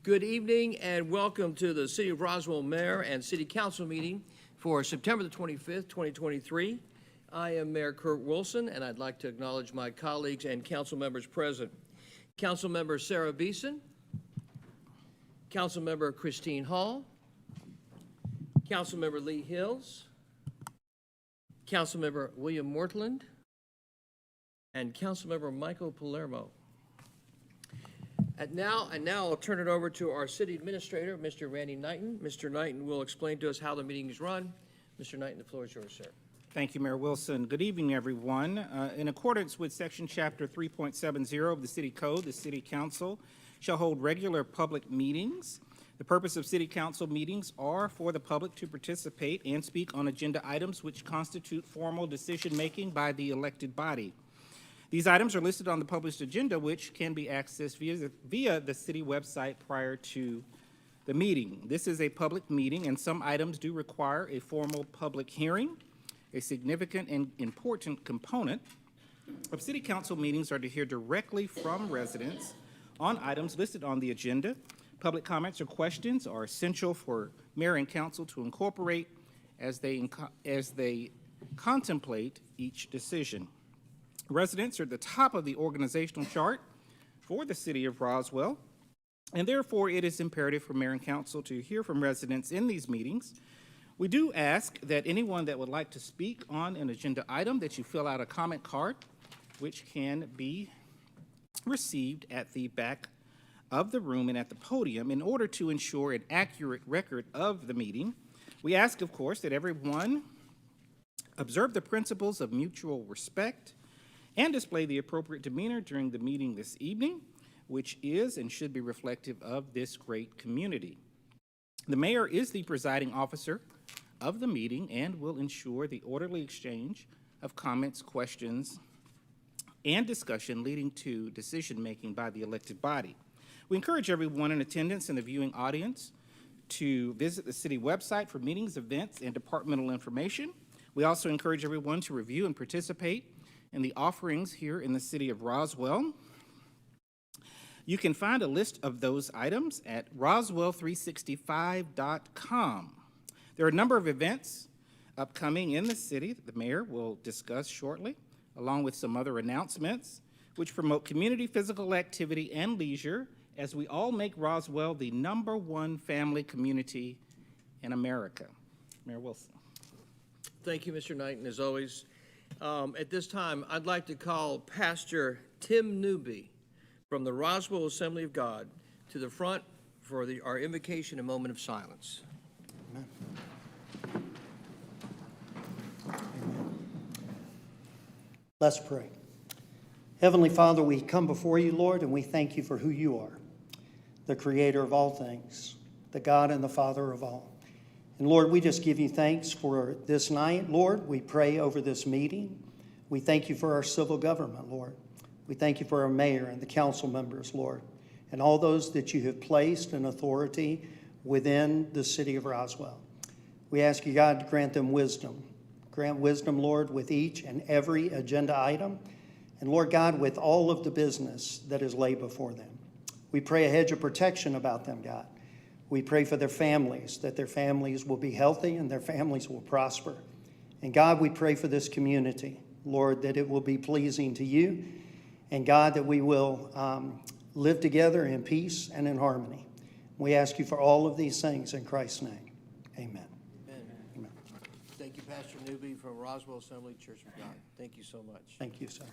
Good evening and welcome to the City of Roswell Mayor and City Council meeting for September the 25th, 2023. I am Mayor Kurt Wilson, and I'd like to acknowledge my colleagues and council members present. Council Member Sarah Beeson, Council Member Christine Hall, Council Member Lee Hills, Council Member William Mortland, and Council Member Michael Palermo. And now I'll turn it over to our city administrator, Mr. Randy Knighton. Mr. Knighton will explain to us how the meeting is run. Mr. Knighton, the floor is yours, sir. Thank you, Mayor Wilson. Good evening, everyone. In accordance with Section Chapter 3.70 of the City Code, the City Council shall hold regular public meetings. The purpose of City Council meetings are for the public to participate and speak on agenda items which constitute formal decision-making by the elected body. These items are listed on the published agenda, which can be accessed via the city website prior to the meeting. This is a public meeting, and some items do require a formal public hearing. A significant and important component of City Council meetings are to hear directly from residents on items listed on the agenda. Public comments or questions are essential for Mayor and Council to incorporate as they contemplate each decision. Residents are at the top of the organizational chart for the City of Roswell, and therefore it is imperative for Mayor and Council to hear from residents in these meetings. We do ask that anyone that would like to speak on an agenda item that you fill out a comment card, which can be received at the back of the room and at the podium in order to ensure an accurate record of the meeting. We ask, of course, that everyone observe the principles of mutual respect and display the appropriate demeanor during the meeting this evening, which is and should be reflective of this great community. The mayor is the presiding officer of the meeting and will ensure the orderly exchange of comments, questions, and discussion leading to decision-making by the elected body. We encourage everyone in attendance and the viewing audience to visit the city website for meetings, events, and departmental information. We also encourage everyone to review and participate in the offerings here in the City of Roswell. You can find a list of those items at roswell365.com. There are a number of events upcoming in the city that the mayor will discuss shortly, along with some other announcements, which promote community physical activity and leisure as we all make Roswell the #1 family community in America. Mayor Wilson. Thank you, Mr. Knighton, as always. At this time, I'd like to call Pastor Tim Newby from the Roswell Assembly of God to the front for our invocation and moment of silence. Amen. Let's pray. Heavenly Father, we come before you, Lord, and we thank you for who you are, the creator of all things, the God and the Father of all. And Lord, we just give you thanks for this night. Lord, we pray over this meeting. We thank you for our civil government, Lord. We thank you for our mayor and the council members, Lord, and all those that you have placed in authority within the city of Roswell. We ask you, God, to grant them wisdom. Grant wisdom, Lord, with each and every agenda item. And Lord God, with all of the business that is laid before them. We pray a hedge of protection about them, God. We pray for their families, that their families will be healthy and their families will prosper. And God, we pray for this community, Lord, that it will be pleasing to you. And God, that we will live together in peace and in harmony. We ask you for all of these things in Christ's name. Amen. Amen. Thank you, Pastor Newby from Roswell Assembly Church of God. Thank you so much. Thank you, sir.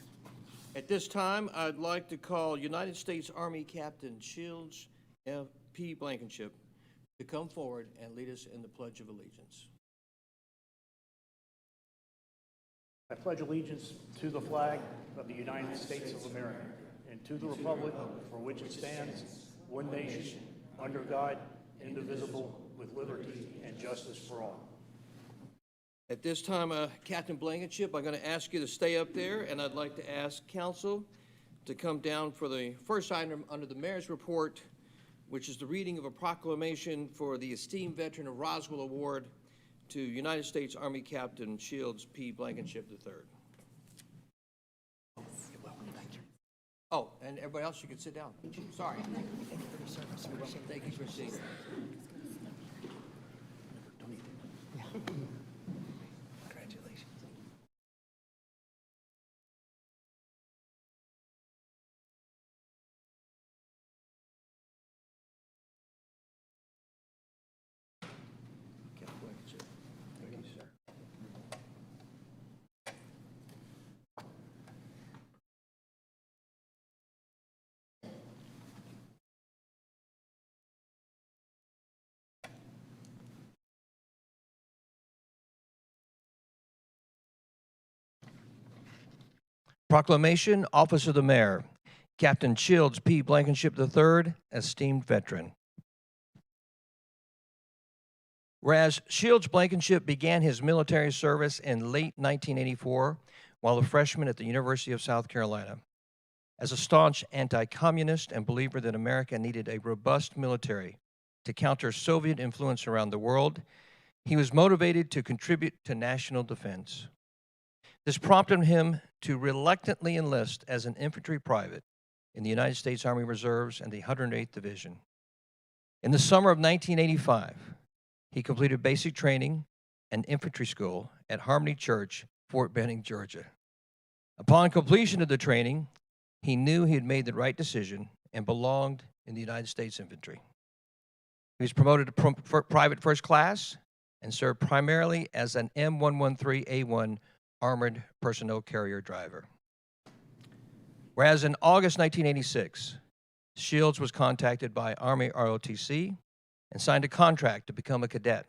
At this time, I'd like to call United States Army Captain Shields P. Blankenship to come forward and lead us in the Pledge of Allegiance. I pledge allegiance to the flag of the United States of America and to the republic for which it stands, one nation, under God, indivisible, with liberty and justice for all. At this time, Captain Blankenship, I'm going to ask you to stay up there, and I'd like to ask council to come down for the first item under the mayor's report, which is the reading of a proclamation for the Esteemed Veteran of Roswell Award to United States Army Captain Shields P. Blankenship III. Oh, and everybody else, you can sit down. Sorry. Thank you for seeing. Congratulations. Thank you, sir. Proclamation, Office of the Mayor. Captain Shields P. Blankenship III, esteemed veteran. Whereas Shields Blankenship began his military service in late 1984 while a freshman at the University of South Carolina. As a staunch anti-communist and believer that America needed a robust military to counter Soviet influence around the world, he was motivated to contribute to national defense. This prompted him to reluctantly enlist as an infantry private in the United States Army Reserves and the 108th Division. In the summer of 1985, he completed basic training and infantry school at Harmony Church, Fort Benning, Georgia. Upon completion of the training, he knew he had made the right decision and belonged in the United States Infantry. He was promoted to private first class and served primarily as an M113A1 armored personnel carrier driver. Whereas in August 1986, Shields was contacted by Army ROTC and signed a contract to become a cadet.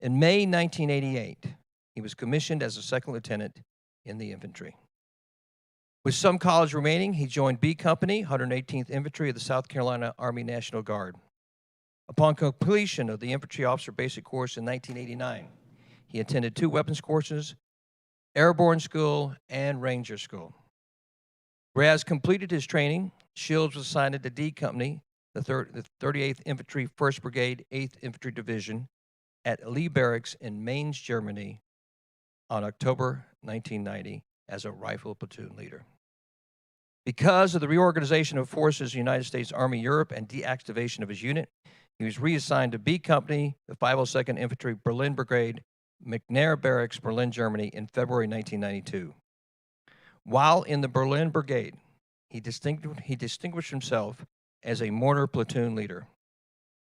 In May 1988, he was commissioned as a second lieutenant in the infantry. With some college remaining, he joined B Company, 118th Infantry of the South Carolina Army National Guard. Upon completion of the infantry officer basic course in 1989, he attended 2 weapons courses, airborne school, and ranger school. Whereas completed his training, Shields was assigned to D Company, the 38th Infantry 1st Brigade, 8th Infantry Division at Lee Barracks in Mainz, Germany on October 1990 as a rifle platoon leader. Because of the reorganization of forces in the United States Army Europe and deactivation of his unit, he was reassigned to B Company, the 502nd Infantry Berlin Brigade, McNair Barracks, Berlin, Germany in February 1992. While in the Berlin Brigade, he distinguished himself as a mortar platoon leader.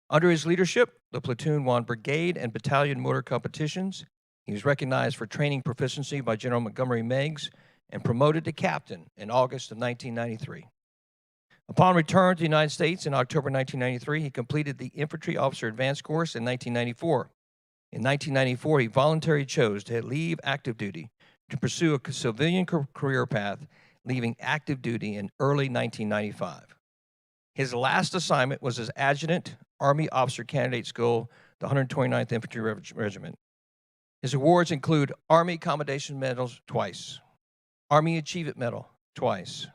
Under his leadership, the platoon won brigade and battalion mortar competitions. He was recognized for training proficiency by General Montgomery Meigs and promoted to captain in August of 1993. Upon return to the United States in October 1993, he completed the Infantry Officer Advanced Course in 1994. In 1994, he voluntarily chose to leave active duty to pursue a civilian career path, leaving active duty in early 1995. His last assignment was as adjutant, Army Officer Candidate School, the 129th Infantry Regiment. His awards include Army Commendation Medals twice, Army Achievement Medal twice,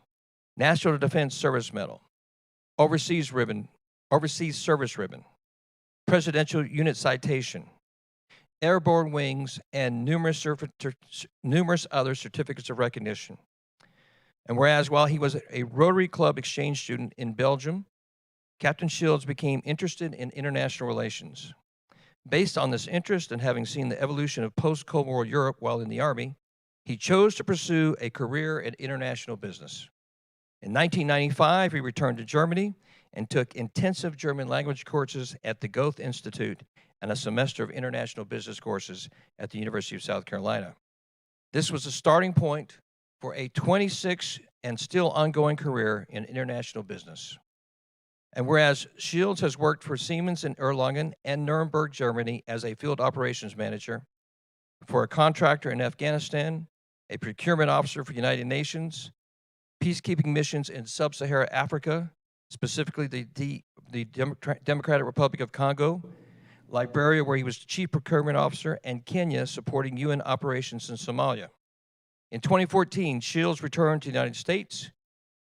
National Defense Service Medal, Overseas Service Ribbon, Presidential Unit Citation, Airborne Wings, and numerous other certificates of recognition. And whereas while he was a Rotary Club exchange student in Belgium, Captain Shields became interested in international relations. Based on this interest and having seen the evolution of post-Cold War Europe while in the Army, he chose to pursue a career in international business. In 1995, he returned to Germany and took intensive German language courses at the Goethe Institute and a semester of international business courses at the University of South Carolina. This was the starting point for a 26 and still ongoing career in international business. And whereas Shields has worked for Siemens in Erlangen and Nuremberg, Germany as a field operations manager, for a contractor in Afghanistan, a procurement officer for the United Nations, peacekeeping missions in sub-Saharan Africa, specifically the Democratic Republic of Congo, Liberia, where he was chief procurement officer, and Kenya, supporting UN operations in Somalia. In 2014, Shields returned to the United States.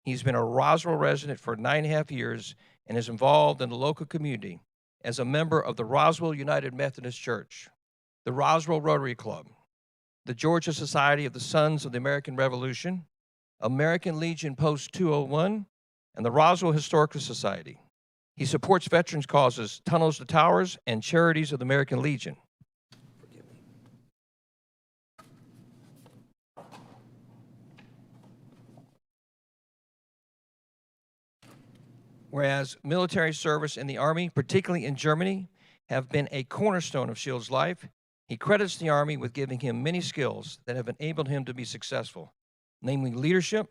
He's been a Roswell resident for 9.5 years and is involved in the local community as a member of the Roswell United Methodist Church, the Roswell Rotary Club, the Georgia Society of the Sons of the American Revolution, American Legion Post 201, and the Roswell Historical Society. He supports veterans' causes, Tunnels to Towers, and charities of the American Legion. Whereas military service in the Army, particularly in Germany, have been a cornerstone of Shield's life, he credits the Army with giving him many skills that have enabled him to be successful, namely leadership,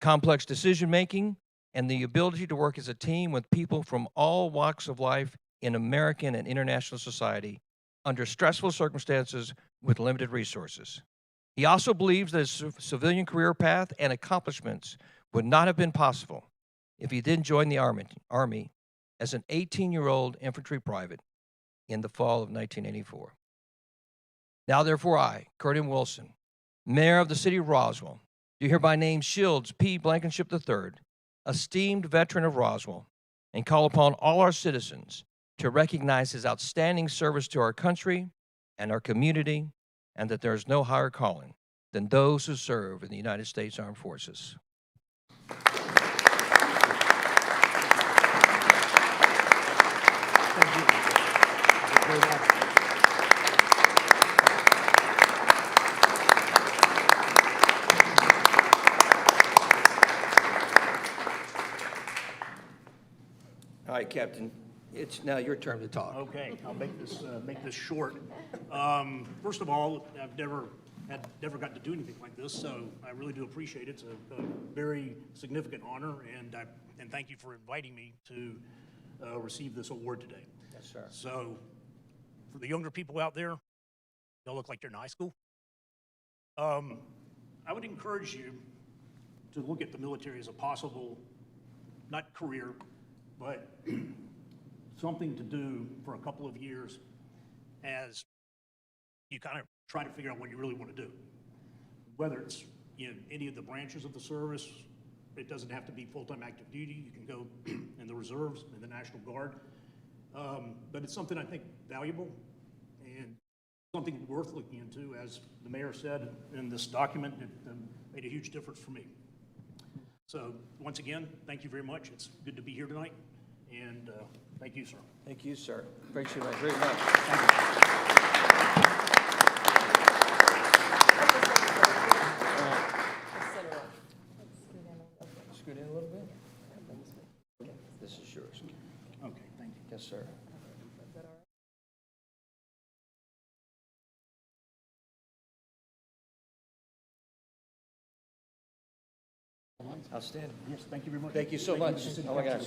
complex decision-making, and the ability to work as a team with people from all walks of life in American and international society under stressful circumstances with limited resources. He also believes that his civilian career path and accomplishments would not have been possible if he didn't join the Army as an 18-year-old infantry private in the fall of 1984. Now, therefore, I, Curtin Wilson, Mayor of the City of Roswell, do hereby name Shields P. Blankenship III, esteemed veteran of Roswell, and call upon all our citizens to recognize his outstanding service to our country and our community, and that there is no higher calling than those who serve in the United States Armed Forces. Thank you. Very much. All right, Captain, it's now your turn to talk. Okay, I'll make this short. First of all, I've never gotten to do anything like this, so I really do appreciate it. It's a very significant honor, and thank you for inviting me to receive this award today. Yes, sir. So, for the younger people out there, y'all look like you're in high school. I would encourage you to look at the military as a possible, not career, but something to do for a couple of years as you kind of try to figure out what you really want to do. Whether it's in any of the branches of the service, it doesn't have to be full-time active duty. You can go in the reserves, in the National Guard. But it's something I think valuable and something worth looking into. As the mayor said in this document, it made a huge difference for me. So once again, thank you very much. It's good to be here tonight, and thank you, sir. Thank you, sir. Appreciate it very much. Scoot in a little bit. Okay, this is yours. Okay, thank you. Yes, sir. Outstanding. Yes, thank you very much. Thank you so much. Oh my gosh.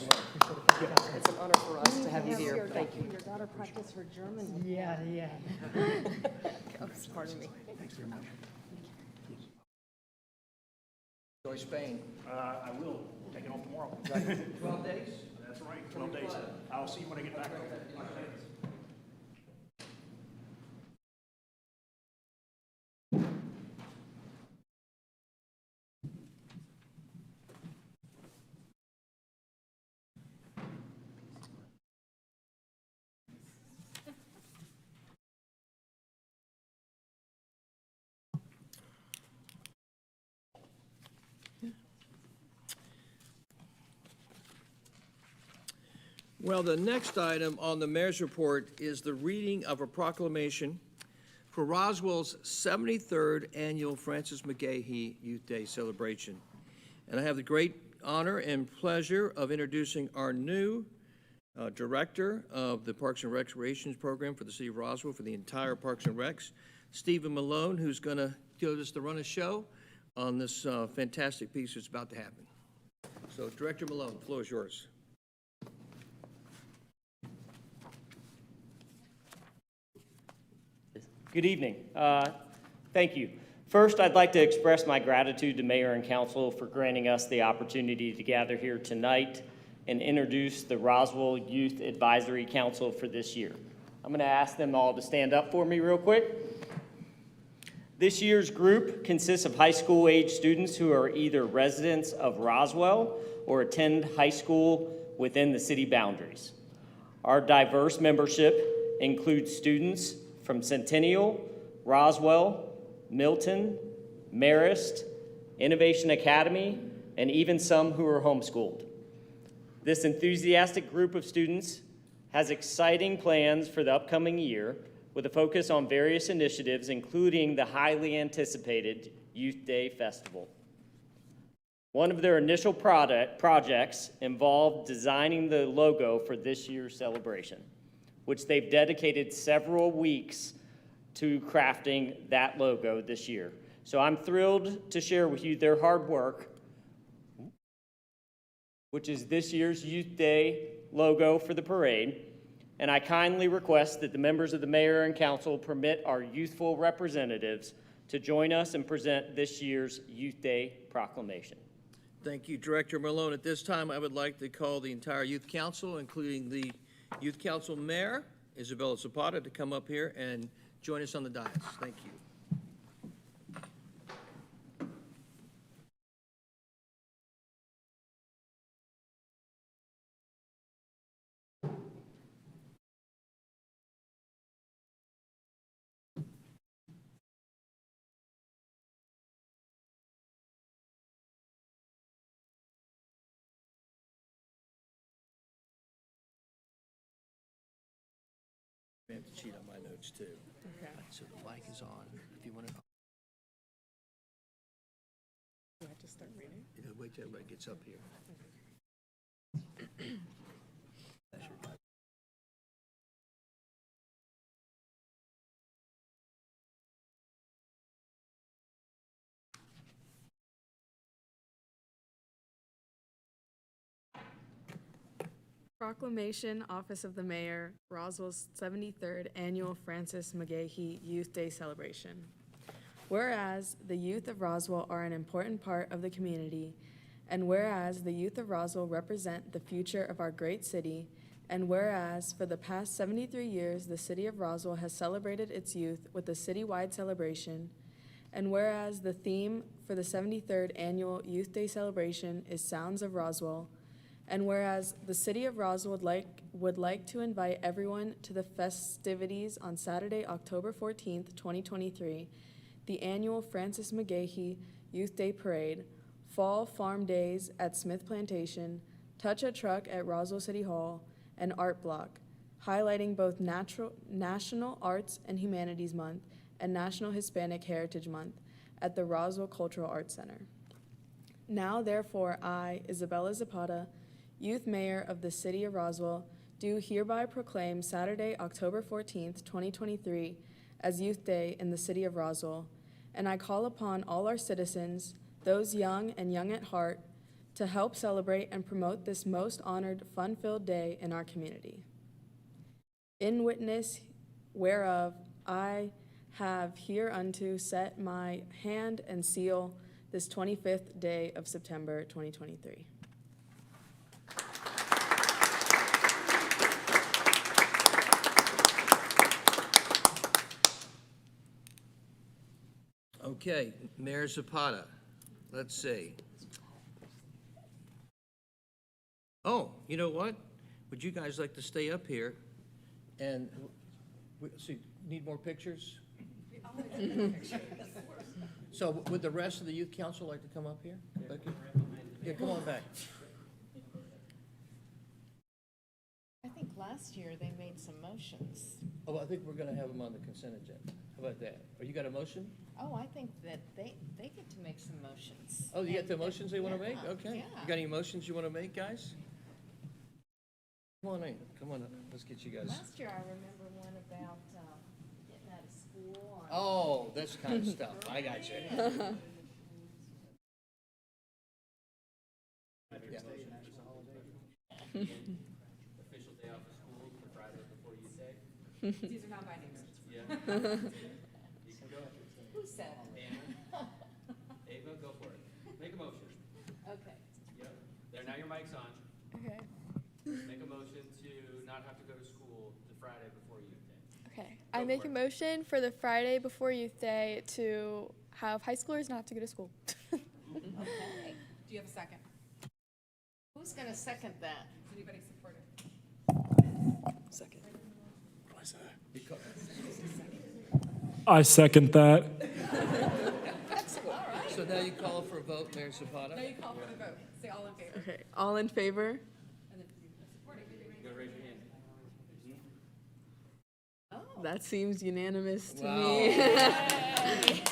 It's an honor for us to have you here. Thank you. Your daughter practiced her German. Yeah. Oh, pardon me. Thanks very much. Enjoy Spain. I will. Take it off tomorrow. 12 days? That's right, 12 days. I'll see you when I get back. Well, the next item on the mayor's report is the reading of a proclamation for Roswell's 73rd Annual Francis McGahee Youth Day celebration. And I have the great honor and pleasure of introducing our new director of the Parks and Recreations Program for the City of Roswell for the entire Parks and Recs, Stephen Malone, who's going to give us the run of show on this fantastic piece that's about to happen. So, Director Malone, the floor is yours. Good evening. Thank you. First, I'd like to express my gratitude to Mayor and Council for granting us the opportunity to gather here tonight and introduce the Roswell Youth Advisory Council for this year. I'm going to ask them all to stand up for me real quick. This year's group consists of high school age students who are either residents of Roswell or attend high school within the city boundaries. Our diverse membership includes students from Centennial, Roswell, Milton, Marist, Innovation Academy, and even some who are homeschooled. This enthusiastic group of students has exciting plans for the upcoming year with a focus on various initiatives, including the highly anticipated Youth Day Festival. One of their initial projects involved designing the logo for this year's celebration, which they've dedicated several weeks to crafting that logo this year. So I'm thrilled to share with you their hard work, which is this year's Youth Day logo for the parade. And I kindly request that the members of the mayor and council permit our youthful representatives to join us and present this year's Youth Day proclamation. Thank you, Director Malone. At this time, I would like to call the entire Youth Council, including the Youth Council Mayor, Isabella Zapata, to come up here and join us on the dais. Thank you. I have to cheat on my notes too. Okay. So the mic is on. If you want to. Do I have to start reading? Wait till everybody gets up here. Proclamation, Office of the Mayor, Roswell's 73rd Annual Francis McGahee Youth Day Celebration. Whereas the youth of Roswell are an important part of the community, and whereas the youth of Roswell represent the future of our great city, and whereas for the past 73 years the city of Roswell has celebrated its youth with a citywide celebration, and whereas the theme for the 73rd Annual Youth Day Celebration is Sounds of Roswell, and whereas the city of Roswell would like to invite everyone to the festivities on Saturday, October 14th, 2023, the annual Francis McGahee Youth Day Parade, Fall Farm Days at Smith Plantation, Touch a Truck at Roswell City Hall, and Art Block, highlighting both National Arts and Humanities Month and National Hispanic Heritage Month at the Roswell Cultural Arts Center. Now, therefore, I, Isabella Zapata, Youth Mayor of the City of Roswell, do hereby proclaim Saturday, October 14th, 2023, as Youth Day in the City of Roswell, and I call upon all our citizens, those young and young at heart, to help celebrate and promote this most honored, fun-filled day in our community. In witness whereof I have hereunto set my hand and seal this 25th day of September, 2023. Okay, Mayor Zapata, let's see. Oh, you know what? Would you guys like to stay up here and, see, need more pictures? So would the rest of the youth council like to come up here? Okay. Yeah, come on back. I think last year they made some motions. Oh, I think we're gonna have them on the consent agenda. How about that? Oh, you got a motion? Oh, I think that they get to make some motions. Oh, you got the And- motions they wanna make? yeah, Okay. yeah. You got any motions you wanna make, guys? Come on in, come on up. Let's get you guys. Last year I remember one about getting out of school on. Oh, this kind of stuff. I got you. Yeah. Official day off of school for Friday before you say. These are not binding. Yeah. You can go. Who said? Anna, Ava, go for it. Make a motion. Okay. Yep. There, now your mic's on. Okay. Make a motion to not have to go to school the Friday before Youth Day. Okay. I make a motion for the Friday before Youth Day to have high schoolers not have to go to school. Okay. Do you have a second? Who's gonna second that? Does anybody support it? Second. I second that. So now you call for a vote, Mayor Zapata? Now you call for the vote. Say all in favor. Okay, all in favor? And then support it. You gotta raise your hand. That seems unanimous to Wow. me.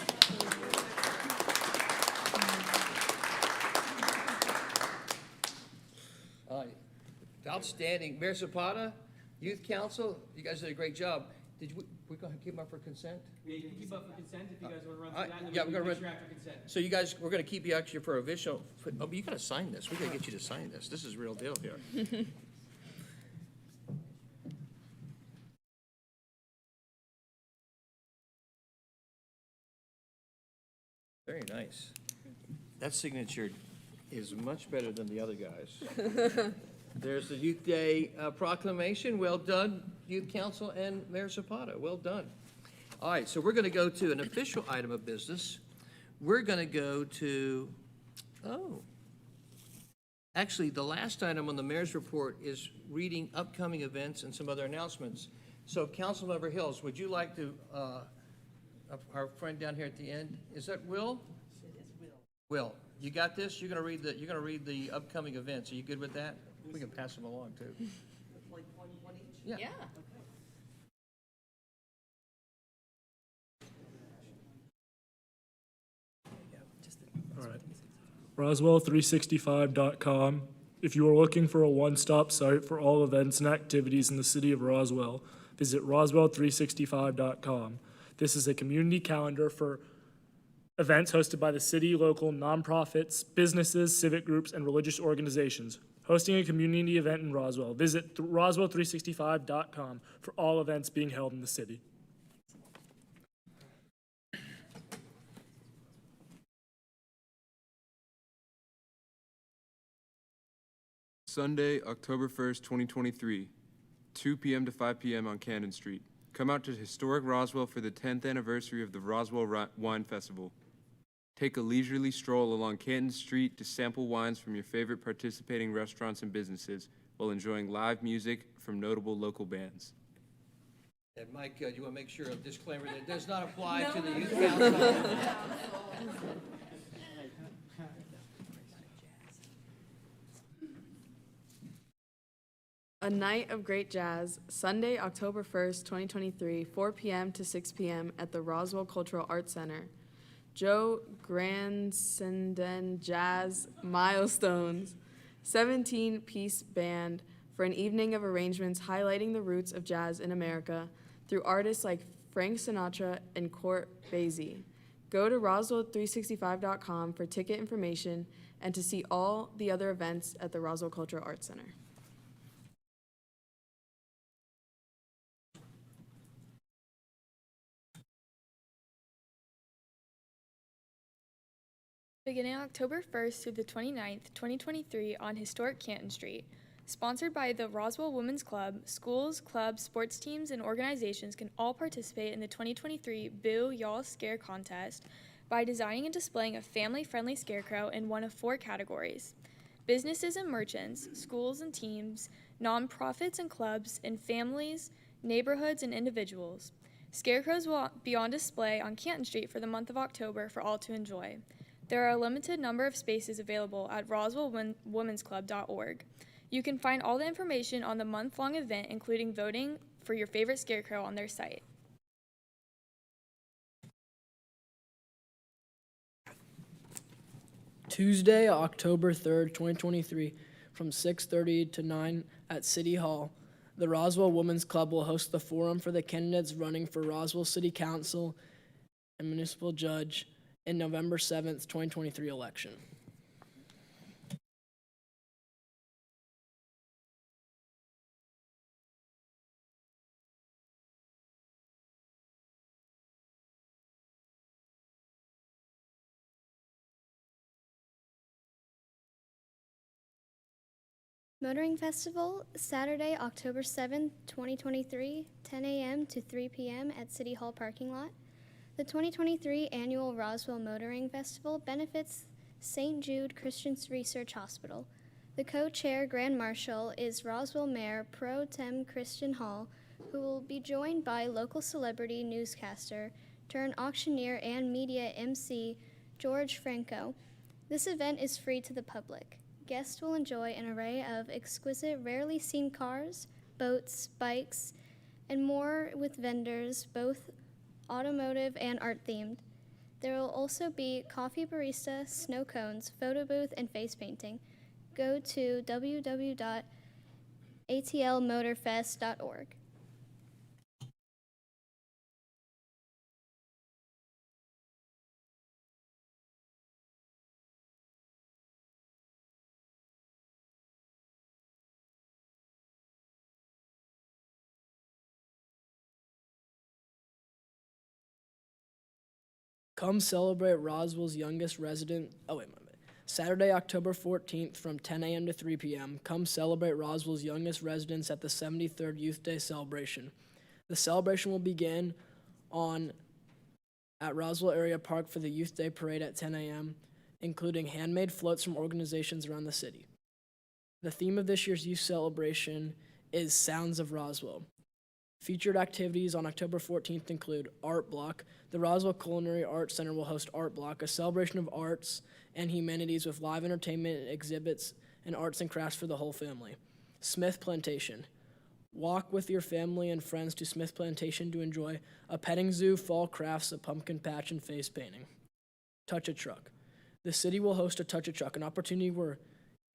Outstanding. Mayor Zapata, Youth Council, you guys did a great job. We gonna keep them up for consent? Yeah, you can keep up for consent if you guys wanna run Uh, through that, and yeah, then we're we gonna can make run- sure after consent. So you guys, we're gonna keep you actually for official, oh, but you gotta sign this. We gotta get you to sign this. This is real deal here. Very nice. That signature is much better than the other guys. There's the Youth Day proclamation. Well done, Youth Council and Mayor Zapata. Well done. All right, so we're going to go to an official item of business. We're going to go to, actually, the last item on the mayor's report is reading upcoming events and some other announcements. So Councilmember Hills, would you like to, our friend down here at the end, is that Will? Will, you got this? You're gonna read the upcoming events. Are you good with that? We can pass them along too. Like one each? Yeah. Yeah. All right. Roswell365.com. If you are looking for a one-stop site for all events and activities in the city of Roswell, visit Roswell365.com. This is a community calendar for events hosted by the city, local nonprofits, businesses, civic groups, and religious organizations. Hosting a community event in Roswell. Visit Roswell365.com for all events being held in the city. Sunday, October 1st, 2023, 2 p.m. to 5 p.m. on Cannon Street. Come out to historic Roswell for the 10th anniversary of the Roswell Wine Festival. Take a leisurely stroll along Canton Street to sample wines from your favorite participating restaurants and businesses while enjoying live music from notable local bands. And Mike, you want to make sure a disclaimer that does not apply to the youth council. A Night of Great Jazz, Sunday, October 1st, 2023, 4 p.m. to 6 p.m. at the Roswell Cultural Arts Center. Joe Gransenden Jazz Milestones, 17-piece band for an evening of arrangements highlighting the roots of jazz in America through artists like Frank Sinatra and Court Basie. Go to Roswell365.com for ticket information and to see all the other events at the Roswell Cultural Arts Center. Beginning October 1st through the 29th, 2023 on historic Canton Street. Sponsored by the Roswell Women's Club, schools, clubs, sports teams, and organizations can all participate in the 2023 Boo Y'all Scare Contest by designing and displaying a family-friendly scarecrow in one of 4 categories: businesses and merchants, schools and teams, nonprofits and clubs, and families, neighborhoods, and individuals. Scarecrows will be on display on Canton Street for the month of October for all to enjoy. There are a limited number of spaces available at roswellwomensclub.org. You can find all the information on the month-long event, including voting for your favorite scarecrow, on their site. Tuesday, October 3rd, 2023, from 6:30 to 9 at City Hall. The Roswell Women's Club will host the forum for the candidates running for Roswell City Council and Municipal Judge in November 7th, 2023 election. Motoring Festival, Saturday, October 7th, 2023, 10 a.m. to 3 p.m. at City Hall parking lot. The 2023 annual Roswell Motoring Festival benefits St. Jude Christian Research Hospital. The co-chair Grand Marshal is Roswell Mayor Pro Tem Christian Hall, who will be joined by local celebrity newscaster turned auctioneer and media MC George Franco. This event is free to the public. Guests will enjoy an array of exquisite, rarely seen cars, boats, bikes, and more with vendors, both automotive and art-themed. There will also be coffee barista, snow cones, photo booth, and face painting. Go to www.atlmotorfest.org. Come celebrate Roswell's youngest resident. Saturday, October 14th from 10 a.m. to 3 p.m. Come celebrate Roswell's youngest residents at the 73rd Youth Day celebration. The celebration will begin at Roswell Area Park for the Youth Day Parade at 10 a.m., including handmade floats from organizations around the city. The theme of this year's youth celebration is Sounds of Roswell. Featured activities on October 14th include Art Block. The Roswell Culinary Arts Center will host Art Block, a celebration of arts and humanities with live entertainment, exhibits, and arts and crafts for the whole family. Smith Plantation. Walk with your family and friends to Smith Plantation to enjoy a petting zoo, fall crafts, a pumpkin patch, and face painting. Touch a Truck. The city will host a Touch a Truck, an opportunity where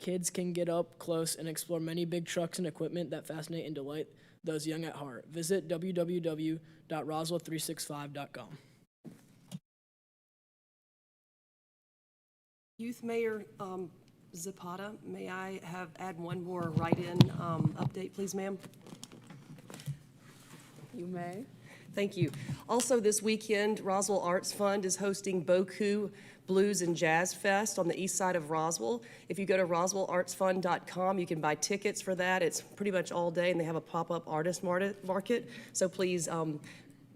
kids can get up close and explore many big trucks and equipment that fascinate and delight those young at heart. Visit www.roswell365.com. Youth Mayor Zapata, may I add one more write-in update, please, ma'am? You may. Thank you. Also this weekend, Roswell Arts Fund is hosting Boku Blues and Jazz Fest on the east side of Roswell. If you go to roswellartsfund.com, you can buy tickets for that. It's pretty much all day, and they have a pop-up artist market. So please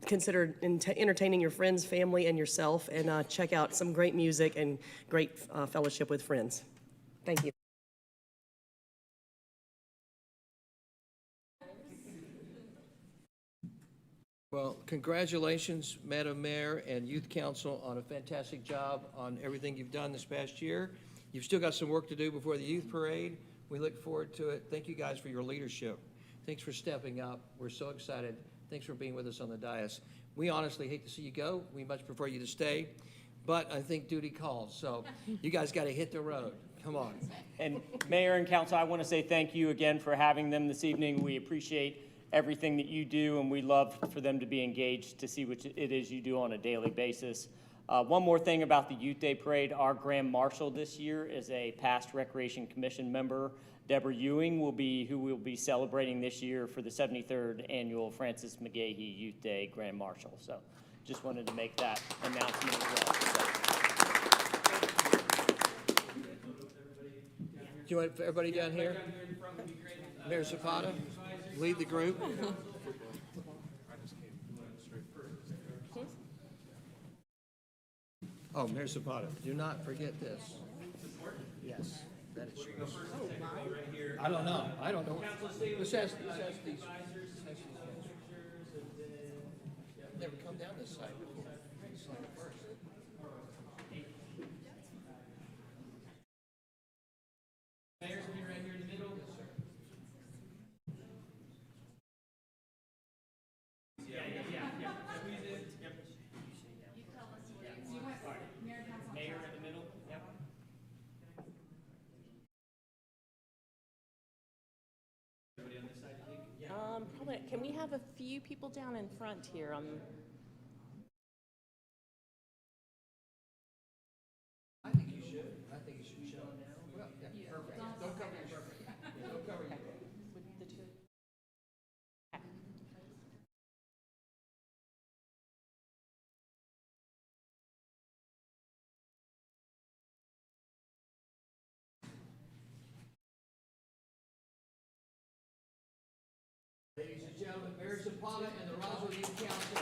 consider entertaining your friends, family, and yourself, and check out some great music and great fellowship with friends. Thank you. Well, congratulations, Madam Mayor and Youth Council, on a fantastic job on everything you've done this past year. You've still got some work to do before the youth parade. We look forward to it. Thank you guys for your leadership. Thanks for stepping up. We're so excited. Thanks for being with us on the dais. We honestly hate to see you go. We much prefer you to stay, but I think duty calls. So you guys got to hit the road. Come on. And Mayor and Council, I want to say thank you again for having them this evening. We appreciate everything that you do, and we love for them to be engaged to see what it is you do on a daily basis. One more thing about the Youth Day Parade, our Grand Marshal this year is a past Recreation Commission member. Deborah Ewing who will be celebrating this year for the 73rd Annual Francis McGahee Youth Day Grand Marshal. So just wanted to make that announcement as well. Do you want everybody down here? Mayor Zapata, lead the group. Oh, Mayor Zapata, do not forget this. Yes, that is yours. I don't know. This has these. Never come down this side before. This side first. Mayor's gonna be right here in the middle. Yes, sir. Mayor in the middle. Yep. Everybody on this side, you think? Probably, can we have a few people down in front here? I think you should. I think you should show. Well, yeah, perfect. Don't cover your perfect. Don't cover your. The two. Ladies and gentlemen, Mayor Zapata and the Roswell Youth Council.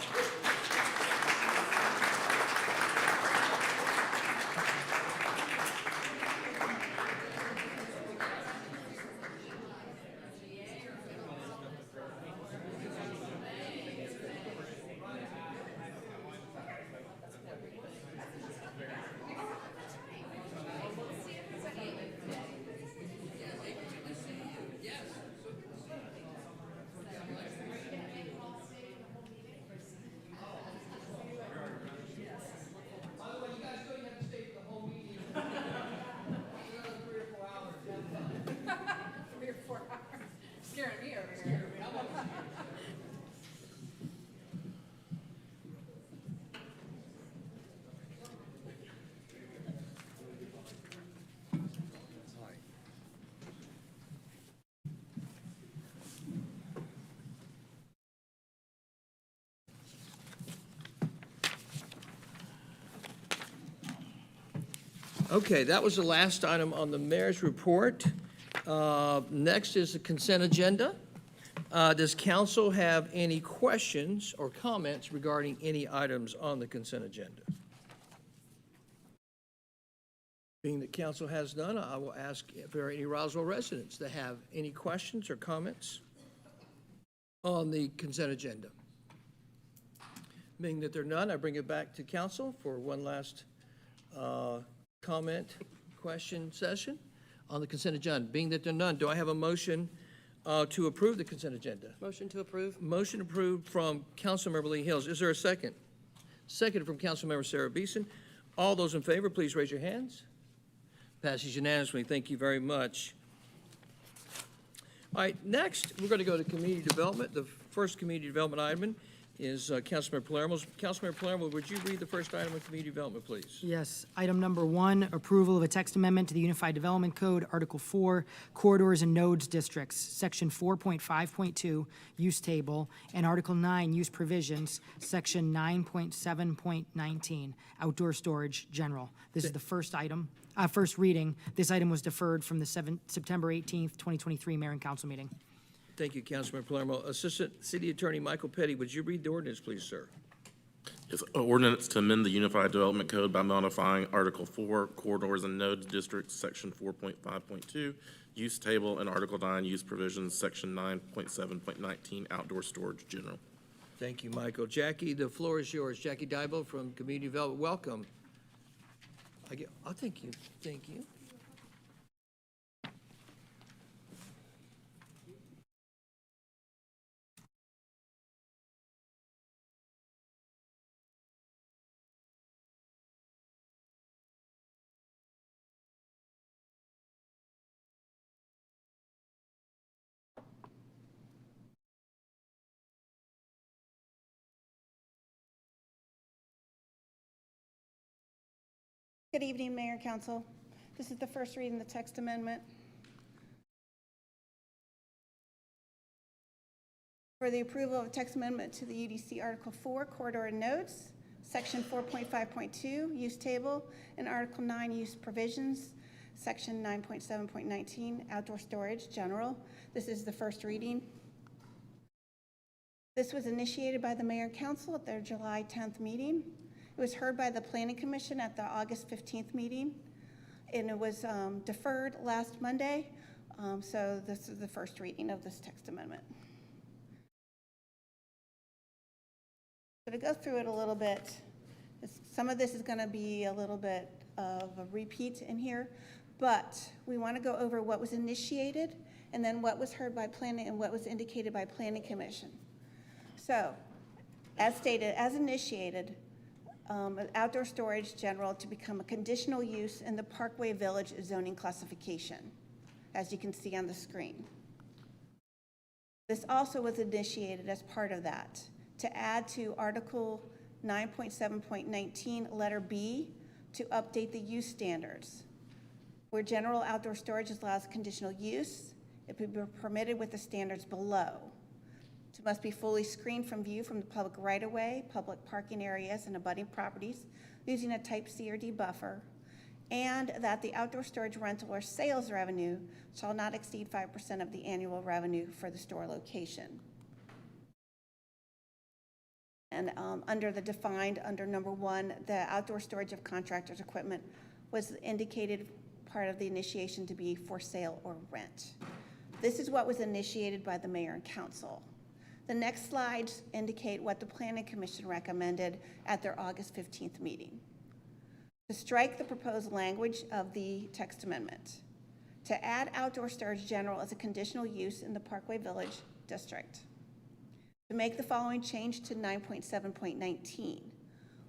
Okay, that was the last item on the mayor's report. Next is the consent agenda. Does council have any questions or comments regarding any items on the consent agenda? Being that council has none, I will ask if there are any Roswell residents that have any questions or comments on the consent agenda. Being that there are none, I bring it back to council for one last comment, question session on the consent agenda. Being that there are none, do I have a motion to approve the consent agenda? Motion to approve? Motion approved from Councilmember Lee Hills. Is there a second? Second from Councilmember Sarah Beeson. All those in favor, please raise your hands. Passes unanimously. Thank you very much. All right, next, we're going to go to community development. The first community development item is Councilmember Palermo's. Councilmember Palermo, would you read the first item of community development, please? Yes. Item number 1, approval of a text amendment to the Unified Development Code, Article 4, Corridors and Nodes Districts, Section 4.5.2, Use Table, and Article 9, Use Provisions, Section 9.7.19, Outdoor Storage General. This is the first item, first reading. This item was deferred from the September 18th, 2023 Mayor and Council meeting. Thank you, Councilmember Palermo. Assistant City Attorney Michael Petty, would you read the ordinance, please, sir? It's an ordinance to amend the Unified Development Code by modifying Article 4, Corridors and Nodes Districts, Section 4.5.2, Use Table, and Article 9, Use Provisions, Section 9.7.19, Outdoor Storage General. Thank you, Michael. Jackie, the floor is yours. Jackie Dybel from Community Development, welcome. Thank you. Thank you. Good evening, Mayor and Council. This is the first reading of the text amendment for the approval of a text amendment to the UDC Article 4, Corridor and Nodes, Section 4.5.2, Use Table, and Article 9, Use Provisions, Section 9.7.19, Outdoor Storage General. This is the first reading. This was initiated by the Mayor and Council at their July 10th meeting. It was heard by the Planning Commission at the August 15th meeting, and it was deferred last Monday, so this is the first reading of this text amendment. So to go through it a little bit, some of this is going to be a little bit of a repeat in here, but we want to go over what was initiated and then what was heard by Planning and what was indicated by Planning Commission. So, as stated, as initiated, outdoor storage general to become a conditional use in the Parkway Village zoning classification, as you can see on the screen. This also was initiated as part of that to add to Article 9.7.19, letter B, to update the use standards. Where general outdoor storage is allowed as conditional use, it would be permitted with the standards below. It must be fully screened from view from the public right-of-way, public parking areas, and abutting properties using a type C or D buffer, and that the outdoor storage rental or sales revenue shall not exceed 5% of the annual revenue for the store location. And under the defined, under number 1, the outdoor storage of contractors' equipment was indicated part of the initiation to be for sale or rent. This is what was initiated by the Mayor and Council. The next slides indicate what the Planning Commission recommended at their August 15th meeting. To strike the proposed language of the text amendment. To add outdoor storage general as a conditional use in the Parkway Village District. To make the following change to 9.7.19.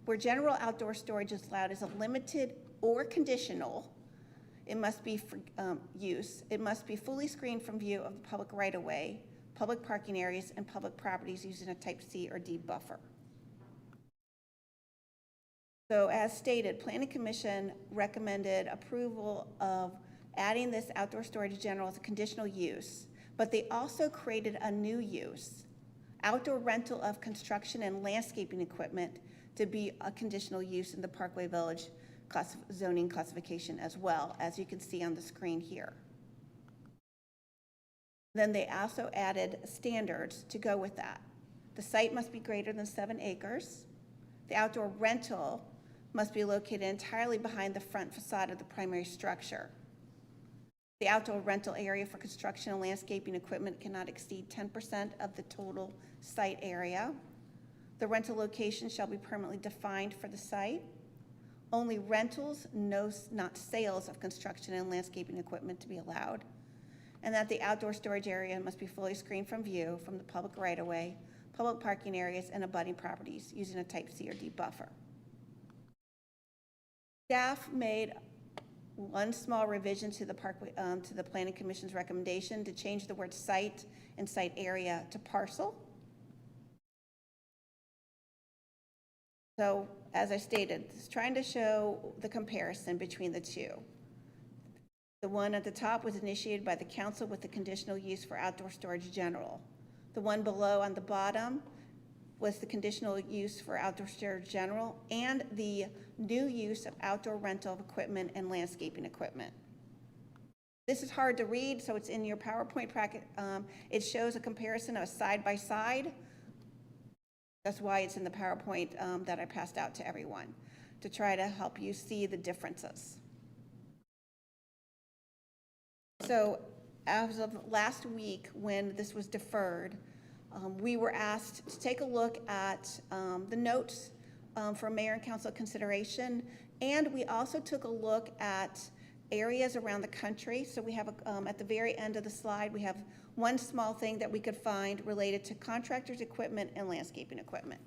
Where general outdoor storage is allowed as a limited or conditional, it must be for use. It must be fully screened from view of the public right-of-way, public parking areas, and public properties using a type C or D buffer. So as stated, Planning Commission recommended approval of adding this outdoor storage general as a conditional use, but they also created a new use, outdoor rental of construction and landscaping equipment, to be a conditional use in the Parkway Village zoning classification as well, as you can see on the screen here. Then they also added standards to go with that. The site must be greater than 7 acres. The outdoor rental must be located entirely behind the front facade of the primary structure. The outdoor rental area for construction and landscaping equipment cannot exceed 10% of the total site area. The rental location shall be permanently defined for the site. Only rentals, not sales of construction and landscaping equipment to be allowed. And that the outdoor storage area must be fully screened from view from the public right-of-way, public parking areas, and abutting properties using a type C or D buffer. Staff made one small revision to the to the Planning Commission's recommendation to change the word site and site area to parcel. So, as I stated, it's trying to show the comparison between the two. The one at the top was initiated by the council with the conditional use for outdoor storage general. The one below on the bottom was the conditional use for outdoor storage general and the new use of outdoor rental of equipment and landscaping equipment. This is hard to read, so it's in your PowerPoint packet. It shows a comparison of side by side. That's why it's in the PowerPoint that I passed out to everyone, to try to help you see the differences. So as of last week, when this was deferred, we were asked to take a look at the notes for mayor and council consideration, and we also took a look at areas around the country. So we have, at the very end of the slide, we have one small thing that we could find related to contractors' equipment and landscaping equipment.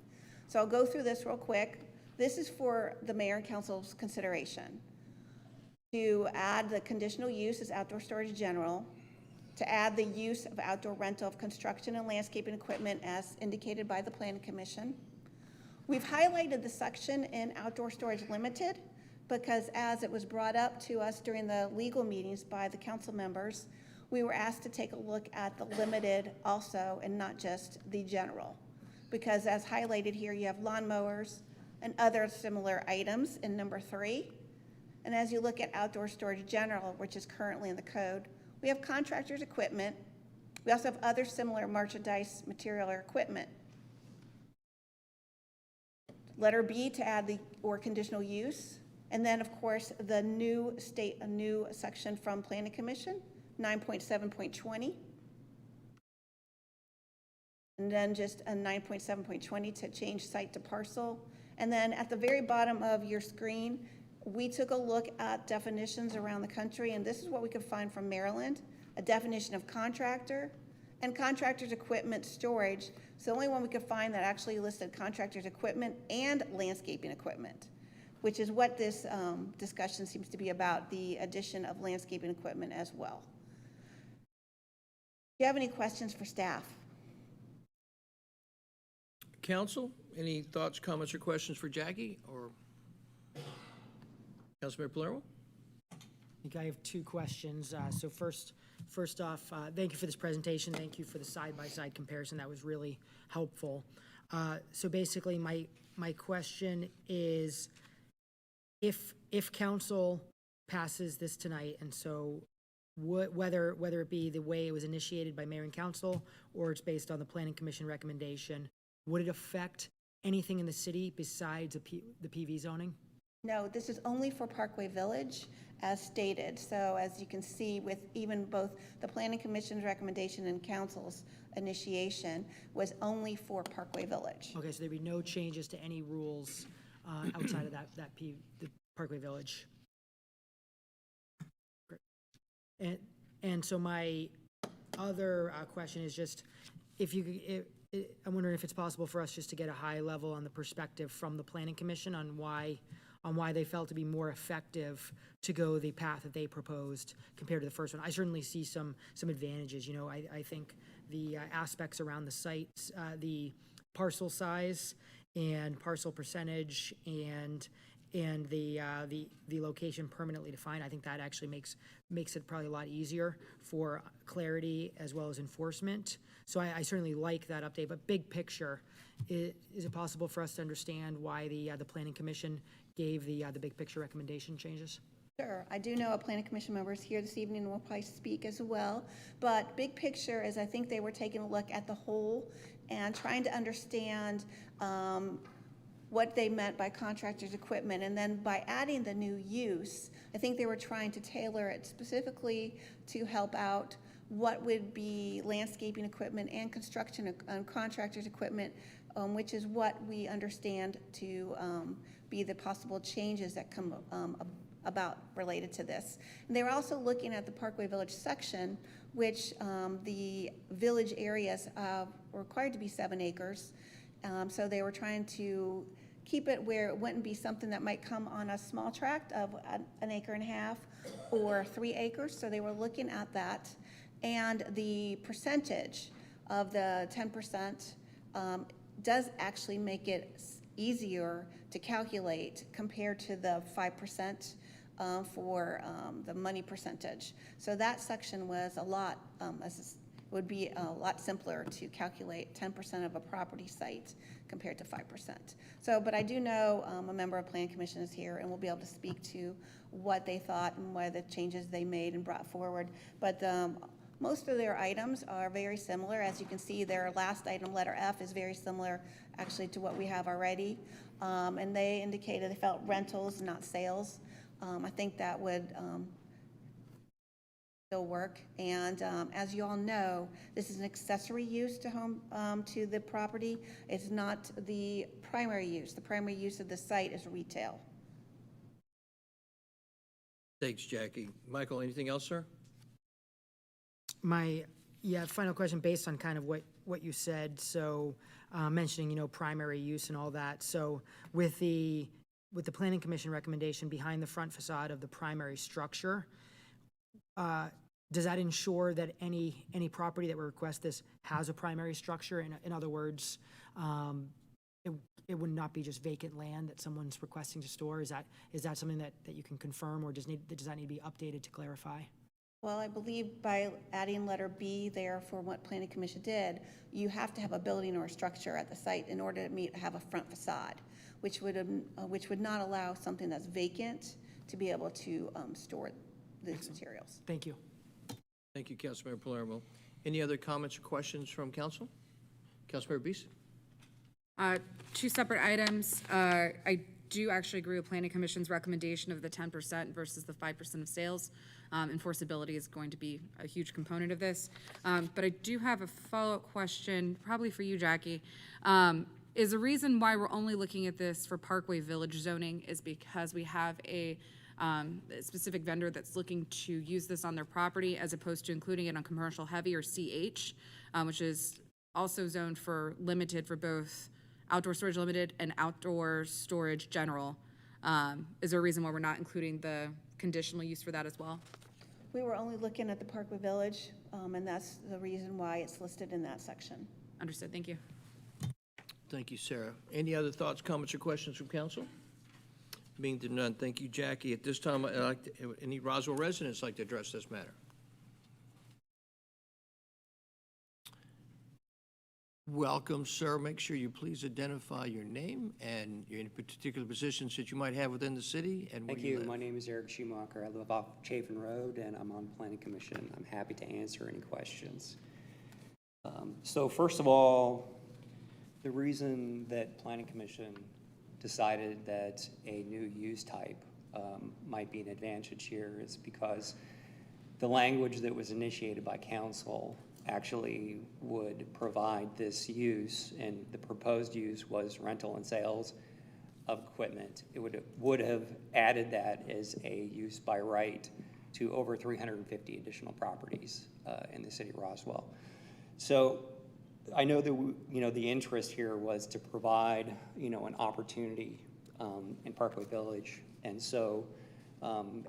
So I'll go through this real quick. This is for the mayor and council's consideration. To add the conditional use as outdoor storage general, to add the use of outdoor rental of construction and landscaping equipment as indicated by the Planning Commission. We've highlighted the section in outdoor storage limited because as it was brought up to us during the legal meetings by the council members, we were asked to take a look at the limited also and not just the general. Because as highlighted here, you have lawnmowers and other similar items in number 3. And as you look at outdoor storage general, which is currently in the code, we have contractors' equipment. We also have other similar merchandise, material, or equipment. Letter B to add the or conditional use. And then, of course, the new a new section from Planning Commission, 9.7.20. And then just a 9.7.20 to change site to parcel. And then at the very bottom of your screen, we took a look at definitions around the country, and this is what we could find from Maryland, a definition of contractor and contractor's equipment storage. It's the only one we could find that actually listed contractor's equipment and landscaping equipment, which is what this discussion seems to be about, the addition of landscaping equipment as well. Do you have any questions for staff? Council, any thoughts, comments, or questions for Jackie or Councilmember Palermo? I think I have 2 questions. So first off, thank you for this presentation. Thank you for the side-by-side comparison. That was really helpful. So basically, my question is, if council passes this tonight, and so whether it be the way it was initiated by mayor and council, or it's based on the Planning Commission recommendation, would it affect anything in the city besides the PV zoning? No, this is only for Parkway Village, as stated. So as you can see, with even both the Planning Commission's recommendation and council's initiation was only for Parkway Village. Okay, so there'd be no changes to any rules outside of the Parkway Village. Great. And so my other question is just, I'm wondering if it's possible for us just to get a high level on the perspective from the Planning Commission on why they felt to be more effective to go the path that they proposed compared to the first one. I certainly see some advantages. You know, I think the aspects around the sites, the parcel size and parcel percentage and and the location permanently defined. I think that actually makes it probably a lot easier for clarity as well as enforcement. So I certainly like that update, but big picture, is it possible for us to understand why the Planning Commission gave the big picture recommendation changes? Sure. I do know a planning commission member is here this evening and will probably speak as well. But big picture is I think they were taking a look at the whole and trying to understand what they meant by contractors' equipment. And then by adding the new use, I think they were trying to tailor it specifically to help out what would be landscaping equipment and construction contractors' equipment, which is what we understand to be the possible changes that come about related to this. And they were also looking at the Parkway Village section, which the village areas were required to be 7 acres. So they were trying to keep it where it wouldn't be something that might come on a small tract of 1.5 acres or 3 acres. So they were looking at that. And the percentage of the 10% does actually make it easier to calculate compared to the 5% for the money percentage. So that section was a lot, would be a lot simpler to calculate 10% of a property site compared to 5%. So, but I do know a member of Planning Commission is here and will be able to speak to what they thought and what the changes they made and brought forward. But most of their items are very similar. As you can see, their last item, letter F, is very similar actually to what we have already. And they indicated they felt rentals, not sales. I think that would still work. And as you all know, this is an accessory use to to the property. It's not the primary use. The primary use of the site is retail. Thanks, Jackie. Michael, anything else, sir? My final question based on kind of what you said. So mentioning primary use and all that. So with the Planning Commission recommendation behind the front facade of the primary structure, does that ensure that any property that would request this has a primary structure? In other words, it would not be just vacant land that someone's requesting to store? Is that something that you can confirm, or does that need to be updated to clarify? Well, I believe by adding letter B there for what Planning Commission did, you have to have a building or a structure at the site in order to have a front facade, which would not allow something that's vacant to be able to store these materials. Thank you. Thank you, Councilmember Palermo. Any other comments or questions from council? Councilmember Beeson? 2 separate items. I do actually agree with Planning Commission's recommendation of the 10% versus the 5% of sales. Enforceability is going to be a huge component of this. But I do have a follow-up question, probably for you, Jackie. Is the reason why we're only looking at this for Parkway Village zoning is because we have a specific vendor that's looking to use this on their property as opposed to including it on commercial heavy or CH, which is also zoned for limited for both outdoor storage limited and outdoor storage general. Is there a reason why we're not including the conditional use for that as well? We were only looking at the Parkway Village, and that's the reason why it's listed in that section. Understood. Thank you. Thank you, Sarah. Any other thoughts, comments, or questions from council? Being to none, thank you, Jackie. At this time, any Roswell residents like to address this matter? Welcome, sir. Make sure you please identify your name and your particular positions that you might have within the city and where Thank you you. live. My name is Eric Schumacher. I live off Chafin Road, and I'm on Planning Commission. I'm happy to answer any questions. So first of all, the reason that Planning Commission decided that a new use type might be an advantage here is because the language that was initiated by council actually would provide this use, and the proposed use was rental and sales of equipment. It would have added that as a use by right to over 350 additional properties in the city of Roswell. So I know that the interest here was to provide an opportunity in Parkway Village, and so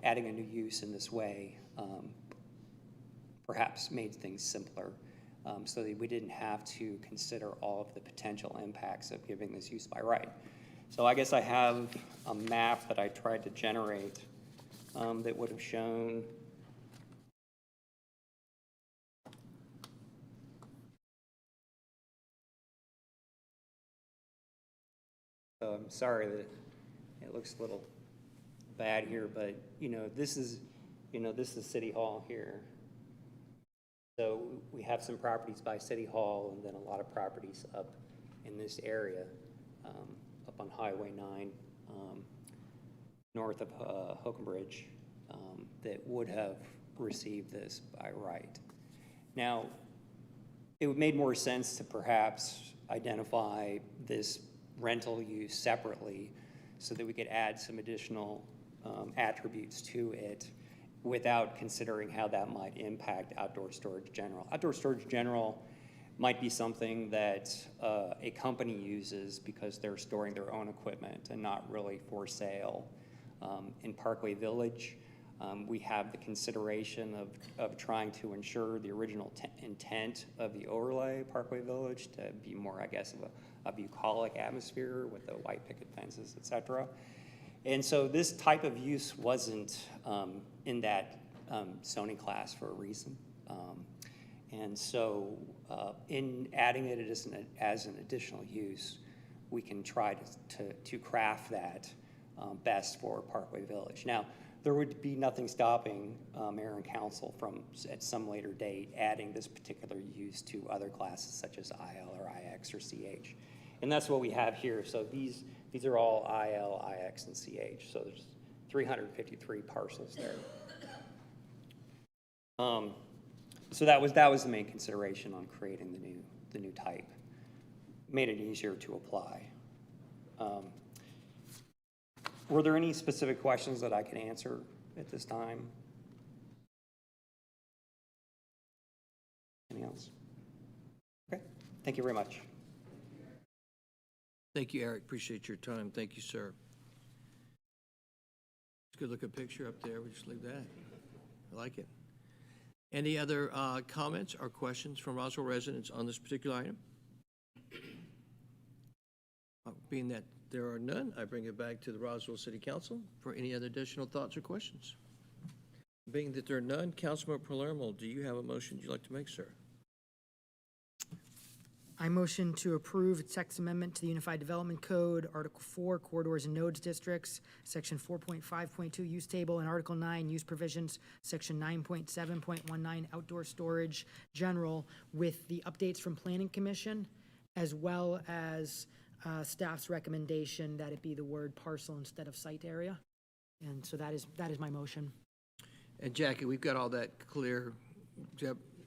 adding a new use in this way perhaps made things simpler, so that we didn't have to consider all of the potential impacts of giving this use by right. So I guess I have a map that I tried to generate that would have shown I'm sorry that it looks a little bad here, but this is City Hall here. So we have some properties by City Hall and then a lot of properties up in this area, up on Highway 9, north of Hookenbridge, that would have received this by right. Now, it would make more sense to perhaps identify this rental use separately so that we could add some additional attributes to it without considering how that might impact outdoor storage general. Outdoor storage general might be something that a company uses because they're storing their own equipment and not really for sale. In Parkway Village, we have the consideration of trying to ensure the original intent of the overlay Parkway Village to be more, I guess, of a bucolic atmosphere with the white picket fences, et cetera. And so this type of use wasn't in that zoning class for a reason. And so in adding it as an additional use, we can try to craft that best for Parkway Village. Now, there would be nothing stopping mayor and council from, at some later date, adding this particular use to other classes such as IL or IX or CH. And that's what we have here. So these are all IL, IX, and CH. So there's 353 parcels there. So that was the main consideration on creating the new type. Made it easier to apply. Were there any specific questions that I can answer at this time? Anything else? Okay, thank you very much. Thank you, Eric. Appreciate your time. Thank you, sir. It's a good looking picture up there. We just leave that. I like it. Any other comments or questions from Roswell residents on this particular item? Being that there are none, I bring it back to the Roswell City Council for any other additional thoughts or questions. Being that there are none, Councilmember Palermo, do you have a motion you'd like to make, sir? I motion to approve text amendment to the Unified Development Code, Article 4, Corridors and Nodes Districts, Section 4.5.2, Use Table, and Article 9, Use Provisions, Section 9.7.19, Outdoor Storage General, with the updates from Planning Commission, as well as staff's recommendation that it be the word parcel instead of site area. And so that is my motion. And Jackie, we've got all that clear.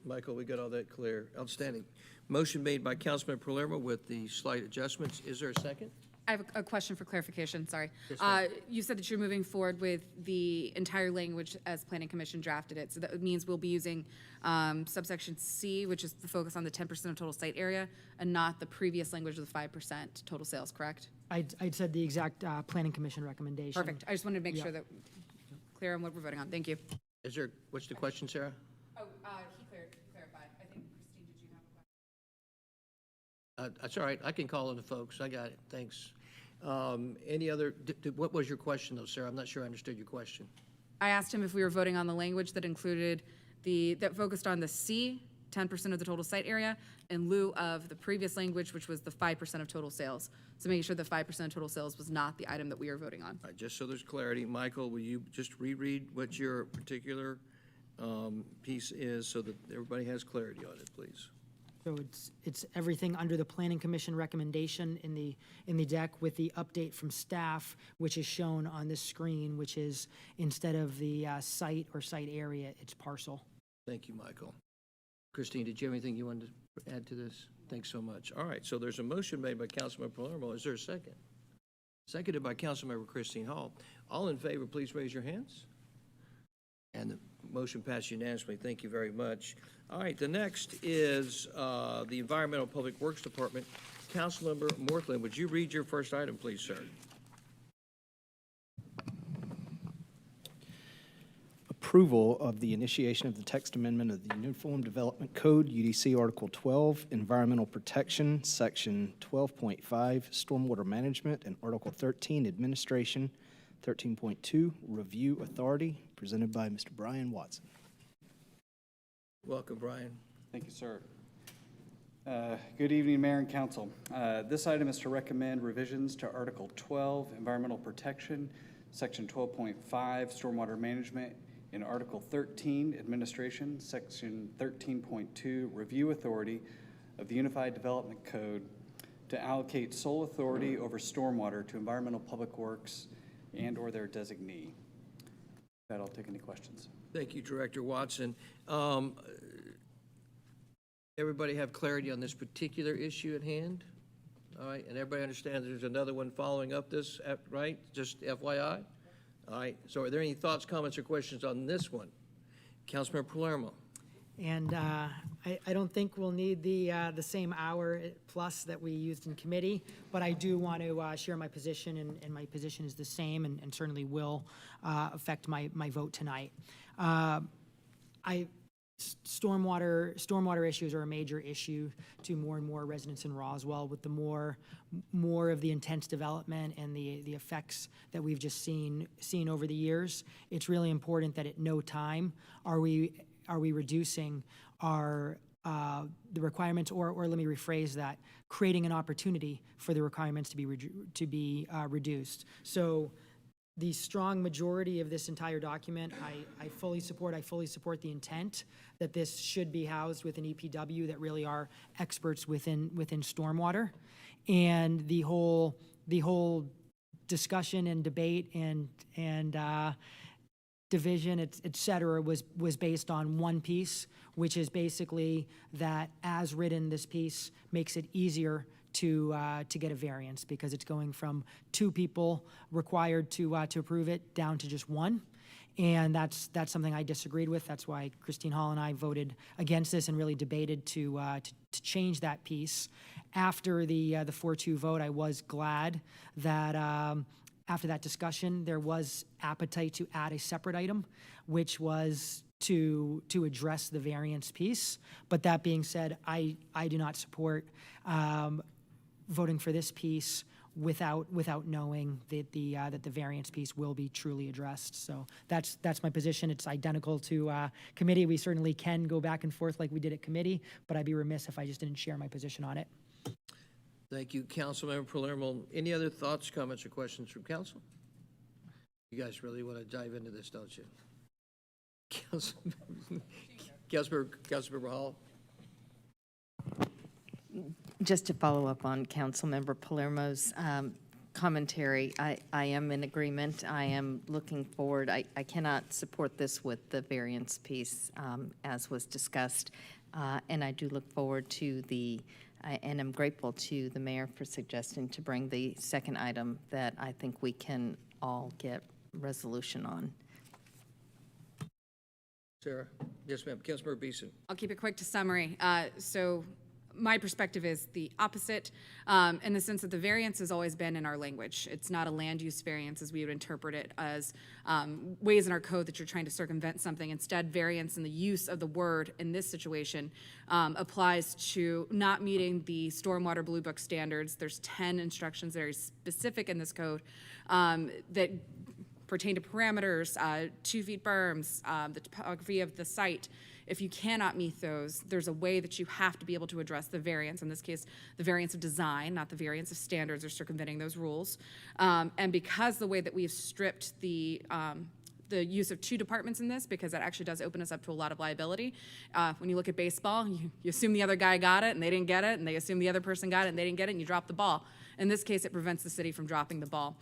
Michael, we got all that clear. Outstanding. Motion made by Councilman Palermo with the slight adjustments. Is there a second? I have a question for clarification, sorry. Yes, You said that you're moving forward with the entire language as Planning Commission drafted it. So that means we'll be using subsection C, which is the focus on the 10% of total site area, and not the previous language of the 5% total sales, correct? I'd said the exact Planning Commission recommendation. Perfect. I just wanted to make sure that clear on what we're voting on. Thank you. Is there, what's the question, Sarah? Oh, he clarified. I think, Christine, did you have a question? That's all right. I can call on the folks. I got it. Thanks. Any other, what was your question though, Sarah? I'm not sure I understood your question. I asked him if we were voting on the language that included that focused on the C, 10% of the total site area, in lieu of the previous language, which was the 5% of total sales. So making sure the 5% of total sales was not the item that we are voting on. All right, just so there's clarity, Michael, will you just reread what your particular piece is so that everybody has clarity on it, please? So it's everything under the Planning Commission recommendation in the deck with the update from staff, which is shown on this screen, which is instead of the site or site area, it's parcel. Thank you, Michael. Christine, did you have anything you wanted to add to this? Thanks so much. All right, so there's a motion made by Councilmember Palermo. Is there a second? Seconded by Councilmember Christine Hall. All in favor, please raise your hands. And the motion passed unanimously. Thank you very much. All right, the next is the Environmental Public Works Department. Councilmember Morthland, would you read your first item, please, sir? approval of the initiation of the text amendment of the Uniform Development Code, UDC Article 12, Environmental Protection, Section 12.5, Stormwater Management, and Article 13, Administration, 13.2, Review Authority, presented by Mr. Brian Watson. Welcome, Brian. Thank you, sir. Good evening, Mayor and Council. This item is to recommend revisions to Article 12, Environmental Protection, Section 12.5, Stormwater Management, and Article 13, Administration, Section 13.2, Review Authority of the Unified Development Code to allocate sole authority over stormwater to Environmental Public Works and/or their designee. With that, I'll take any questions. Thank you, Director Watson. Everybody have clarity on this particular issue at hand? All right, and everybody understands there's another one following up this, right? Just FYI? All right, so are there any thoughts, comments, or questions on this one? Councilmember Palermo. And I don't think we'll need the same hour plus that we used in committee, but I do want to share my position, and my position is the same and certainly will affect my vote tonight. Stormwater issues are a major issue to more and more residents in Roswell. With the more of the intense development and the effects that we've just seen over the years, it's really important that at no time are we reducing our the requirements, or let me rephrase that, creating an opportunity for the requirements to be reduced. So the strong majority of this entire document, I fully support. I fully support the intent that this should be housed with an EPW that really are experts within stormwater, and the whole discussion and debate and division, et cetera, was based on one piece, which is basically that as written, this piece makes it easier to get a variance because it's going from 2 people required to approve it down to just 1. And that's something I disagreed with. That's why Christine Hall and I voted against this and really debated to change that piece. After the 4-2 vote, I was glad that after that discussion, there was appetite to add a separate item, which was to address the variance piece. But that being said, I do not support voting for this piece without knowing that the variance piece will be truly addressed. So that's my position. It's identical to committee. We certainly can go back and forth like we did at committee, but I'd be remiss if I just didn't share my position on it. Thank you, Councilmember Palermo. Any other thoughts, comments, or questions from council? You guys really want to dive into this, don't you? Councilmember Hall. Just to follow up on Councilmember Palermo's commentary, I am in agreement. I am looking forward. I cannot support this with the variance piece as was discussed, and I do look forward to and I'm grateful to the mayor for suggesting to bring the second item that I think we can all get resolution on. Sarah. Yes, ma'am. Councilmember Beeson. I'll keep it quick to summary. So my perspective is the opposite in the sense that the variance has always been in our language. It's not a land use variance as we would interpret it as ways in our code that you're trying to circumvent something. Instead, variance in the use of the word in this situation applies to not meeting the stormwater blue book standards. There's 10 instructions that are specific in this code that pertain to parameters, 2 feet berms, the topography of the site. If you cannot meet those, there's a way that you have to be able to address the variance. In this case, the variance of design, not the variance of standards, or circumventing those rules. And because the way that we've stripped the use of 2 departments in this, because that actually does open us up to a lot of liability. When you look at baseball, you assume the other guy got it and they didn't get it, and they assume the other person got it and they didn't get it, and you drop the ball. In this case, it prevents the city from dropping the ball.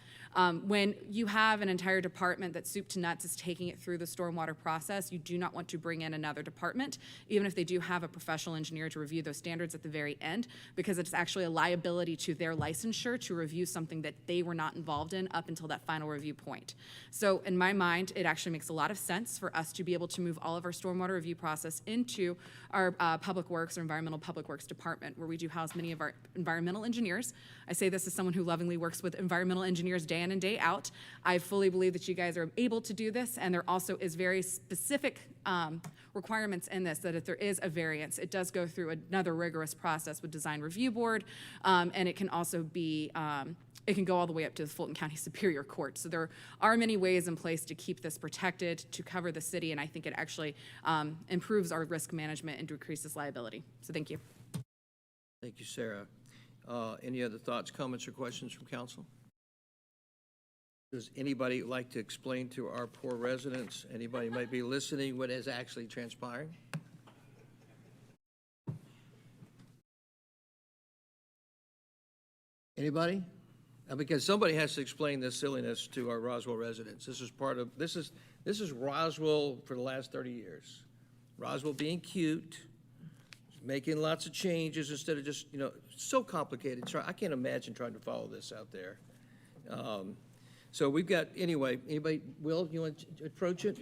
When you have an entire department that soup to nuts is taking it through the stormwater process, you do not want to bring in another department, even if they do have a professional engineer to review those standards at the very end, because it's actually a liability to their licensure to review something that they were not involved in up until that final review point. So in my mind, it actually makes a lot of sense for us to be able to move all of our stormwater review process into our public works or environmental public works department, where we do house many of our environmental engineers. I say this as someone who lovingly works with environmental engineers day in in and day out. I fully believe that you guys are able to do this, and there also is very specific requirements in this, that if there is a variance, it does go through another rigorous process with Design Review Board, and it can also be, it can go all the way up to the Fulton County Superior Court. So there are many ways in place to keep this protected, to cover the city, and I think it actually improves our risk management and decreases liability. So thank you. Thank you, Sarah. Any other thoughts, comments, or questions from council? Does anybody like to explain to our poor residents, anybody might be listening, what is actually transpiring? Anybody? Because somebody has to explain this silliness to our Roswell residents. This is part of, this is Roswell for the last 30 years. Roswell being cute, making lots of changes instead of just, you know, so complicated. I can't imagine trying to follow this out there. So we've got, anyway, anybody, Will, you want to approach it?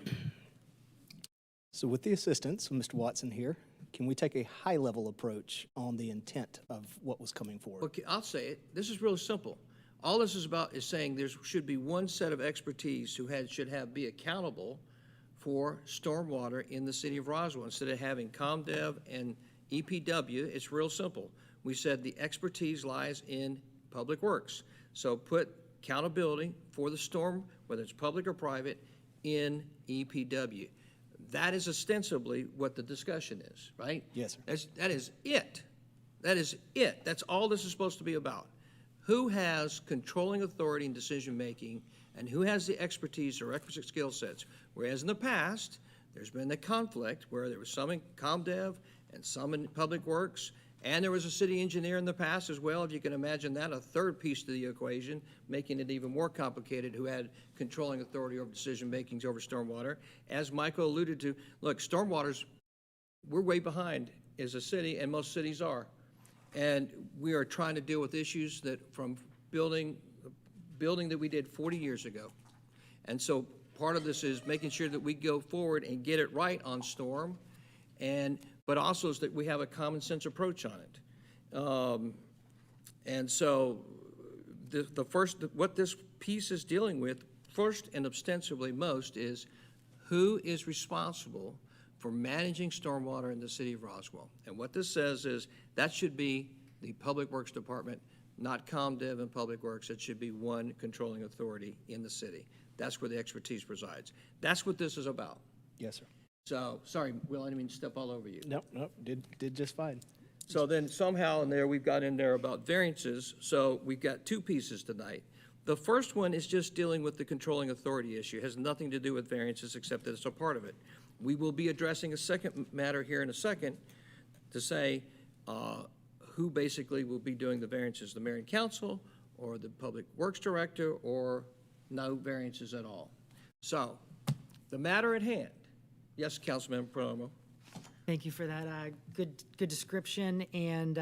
So with the assistance of Mr. Watson here, can we take a high-level approach on the intent of what was coming forward? Okay, I'll say it. This is really simple. All this is about is saying there should be one set of expertise who should be accountable for stormwater in the city of Roswell. Instead of having ComDev and EPW, it's real simple. We said the expertise lies in Public Works. So put accountability for the storm, whether it's public or private, in EPW. That is ostensibly what the discussion is, right? Yes, sir. That is it. That is it. That's all this is supposed to be about. Who has controlling authority and decision-making, and who has the expertise or requisite skill sets? Whereas in the past, there's been the conflict where there was some in ComDev and some in Public Works, and there was a city engineer in the past as well, if you can imagine that, a third piece to the equation, making it even more complicated, who had controlling authority over decision-makings over stormwater. As Michael alluded to, look, stormwater's, we're way behind as a city, and most cities are. And we are trying to deal with issues that from building that we did 40 years ago. And so part of this is making sure that we go forward and get it right on storm, but also is that we have a common sense approach on it. And so what this piece is dealing with, first and ostensibly most, is who is responsible for managing stormwater in the city of Roswell. And what this says is that should be the Public Works Department, not ComDev and Public Works. It should be one controlling authority in the city. That's where the expertise resides. That's what this is about. Yes, sir. So, sorry, Will, I didn't mean to step all over you. Nope, did just fine. So then somehow in there, we've got in there about variances. So we've got two pieces tonight. The first one is just dealing with the controlling authority issue. It has nothing to do with variances except that it's a part of it. We will be addressing a second matter here in a second to say who basically will be doing the variances, the mayor and council or the public works director, or no variances at all. So the matter at hand. Yes, Councilmember Palermo. Thank you for that good description and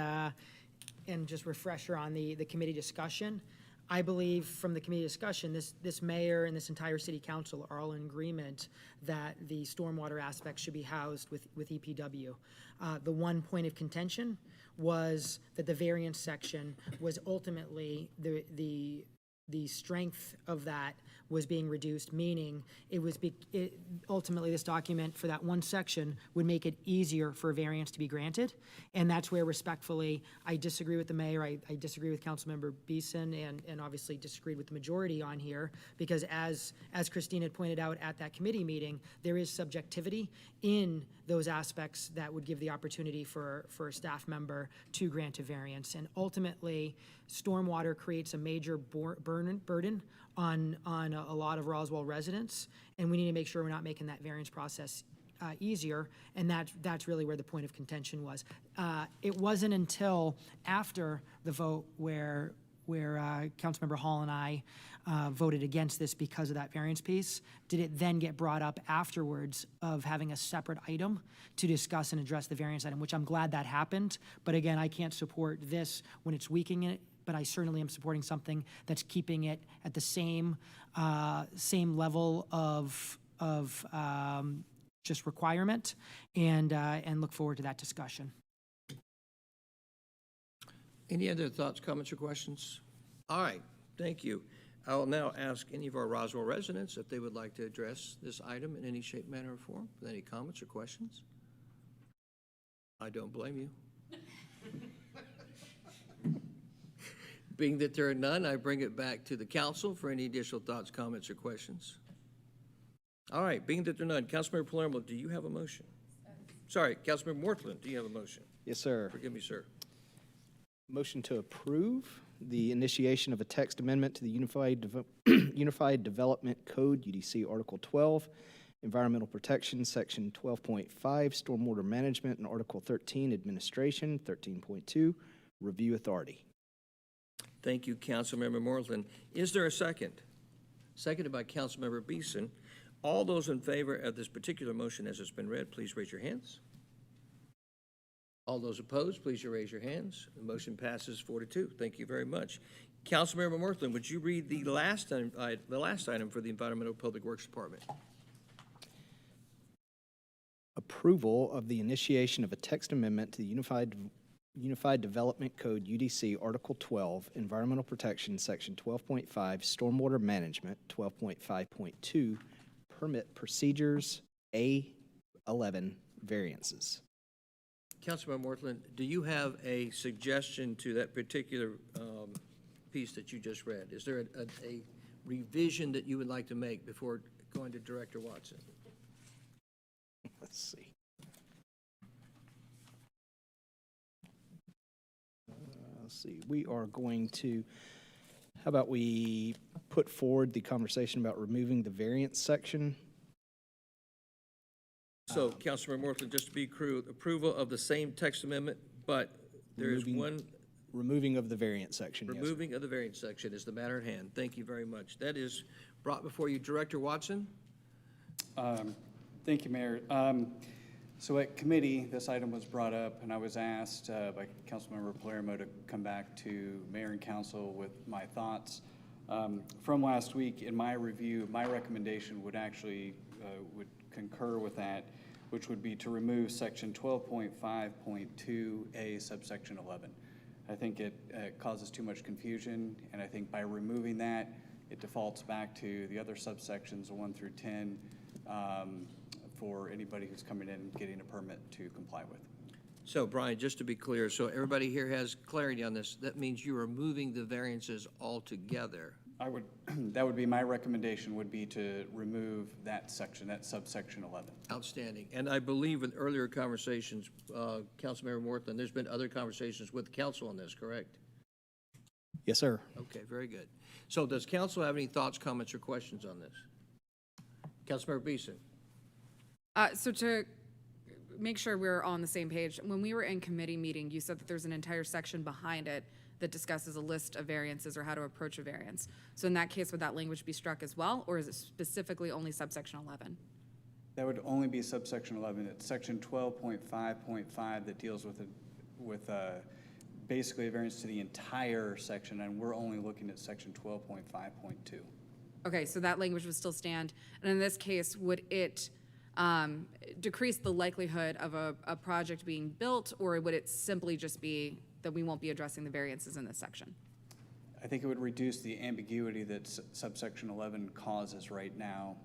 just refresher on the committee discussion. I believe from the committee discussion, this mayor and this entire city council are all in agreement that the stormwater aspect should be housed with EPW. The one point of contention was that the variance section was ultimately the strength of that was being reduced, meaning ultimately this document for that one section would make it easier for a variance to be granted. And that's where respectfully, I disagree with the mayor, I disagree with Councilmember Beeson, and obviously disagreed with the majority on here, because as Christine had pointed out at that committee meeting, there is subjectivity in those aspects that would give the opportunity for a staff member to grant a variance. And ultimately, stormwater creates a major burden on a lot of Roswell residents, and we need to make sure we're not making that variance process easier, and that's really where the point of contention was. It wasn't until after the vote where Councilmember Hall and I voted against this because of that variance piece, did it then get brought up afterwards of having a separate item to discuss and address the variance item, which I'm glad that happened. But again, I can't support this when it's weakening it, but I certainly am supporting something that's keeping it at the same level of just requirement, and look forward to that discussion. Any other thoughts, comments, or questions? All right, thank you. I will now ask any of our Roswell residents if they would like to address this item in any shape, manner, or form, with any comments or questions. I don't blame you. Being that there are none, I bring it back to the council for any additional thoughts, comments, or questions. All right, being that there are none, Councilmember Palermo, do you have a motion? Sorry, Councilmember Mortland, do you have a motion? Yes, sir. Forgive me, sir. Motion to approve the initiation of a text amendment to the Unified Development Code, UDC Article 12, Environmental Protection, Section 12.5, Stormwater Management, and Article 13, Administration, 13.2, Review Authority. Thank you, Councilmember Mortland. Is there a second? Seconded by Councilmember Beeson. All those in favor of this particular motion as it's been read, please raise your hands. All those opposed, please raise your hands. The motion passes 4-2. Thank you very much. Councilmember Mortland, would you read the last item for the Environmental Public Works Department? Approval of the initiation of a text amendment to the Unified Development Code, UDC Article 12, Environmental Protection, Section 12.5, Stormwater Management, 12.5.2, Permit Procedures, A11 Variances. Councilmember Mortland, do you have a suggestion to that particular piece that you just read? Is there a revision that you would like to make before going to Director Watson? Let's see. Let's see. We are going to, how about we put forward the conversation about removing the variance section? So, Councilmember Mortland, just to be clear, approval of the same text amendment, but there is one. Removing of the variance section, yes. Removing of the variance section is the matter at hand. Thank you very much. That is brought before you, Director Watson. Thank you, Mayor. So at committee, this item was brought up, and I was asked by Councilmember Palermo to come back to Mayor and Council with my thoughts. From last week, in my review, my recommendation would actually would concur with that, which would be to remove section 12.5.2A subsection 11. I think it causes too much confusion, and I think by removing that, it defaults back to the other subsections 1 through 10 for anybody who's coming in and getting a permit to comply with. So, Brian, just to be clear, so everybody here has clarity on this, that means you are moving the variances altogether. That would be my recommendation, would be to remove that section, that subsection 11. Outstanding. And I believe with earlier conversations, Councilmember Mortland, there's been other conversations with the council on this, correct? Yes, sir. Okay, very good. So does council have any thoughts, comments, or questions on this? Councilmember Beeson. So to make sure we're all on the same page, when we were in committee meeting, you said that there's an entire section behind it that discusses a list of variances or how to approach a variance. So in that case, would that language be struck as well, or is it specifically only subsection 11? That would only be subsection 11. It's section 12.5.5 that deals with basically a variance to the entire section, and we're only looking at section 12.5.2. Okay, so that language would still stand. And in this case, would it decrease the likelihood of a project being built, or would it simply just be that we won't be addressing the variances in this section? I think it would reduce the ambiguity that subsection 11 causes right now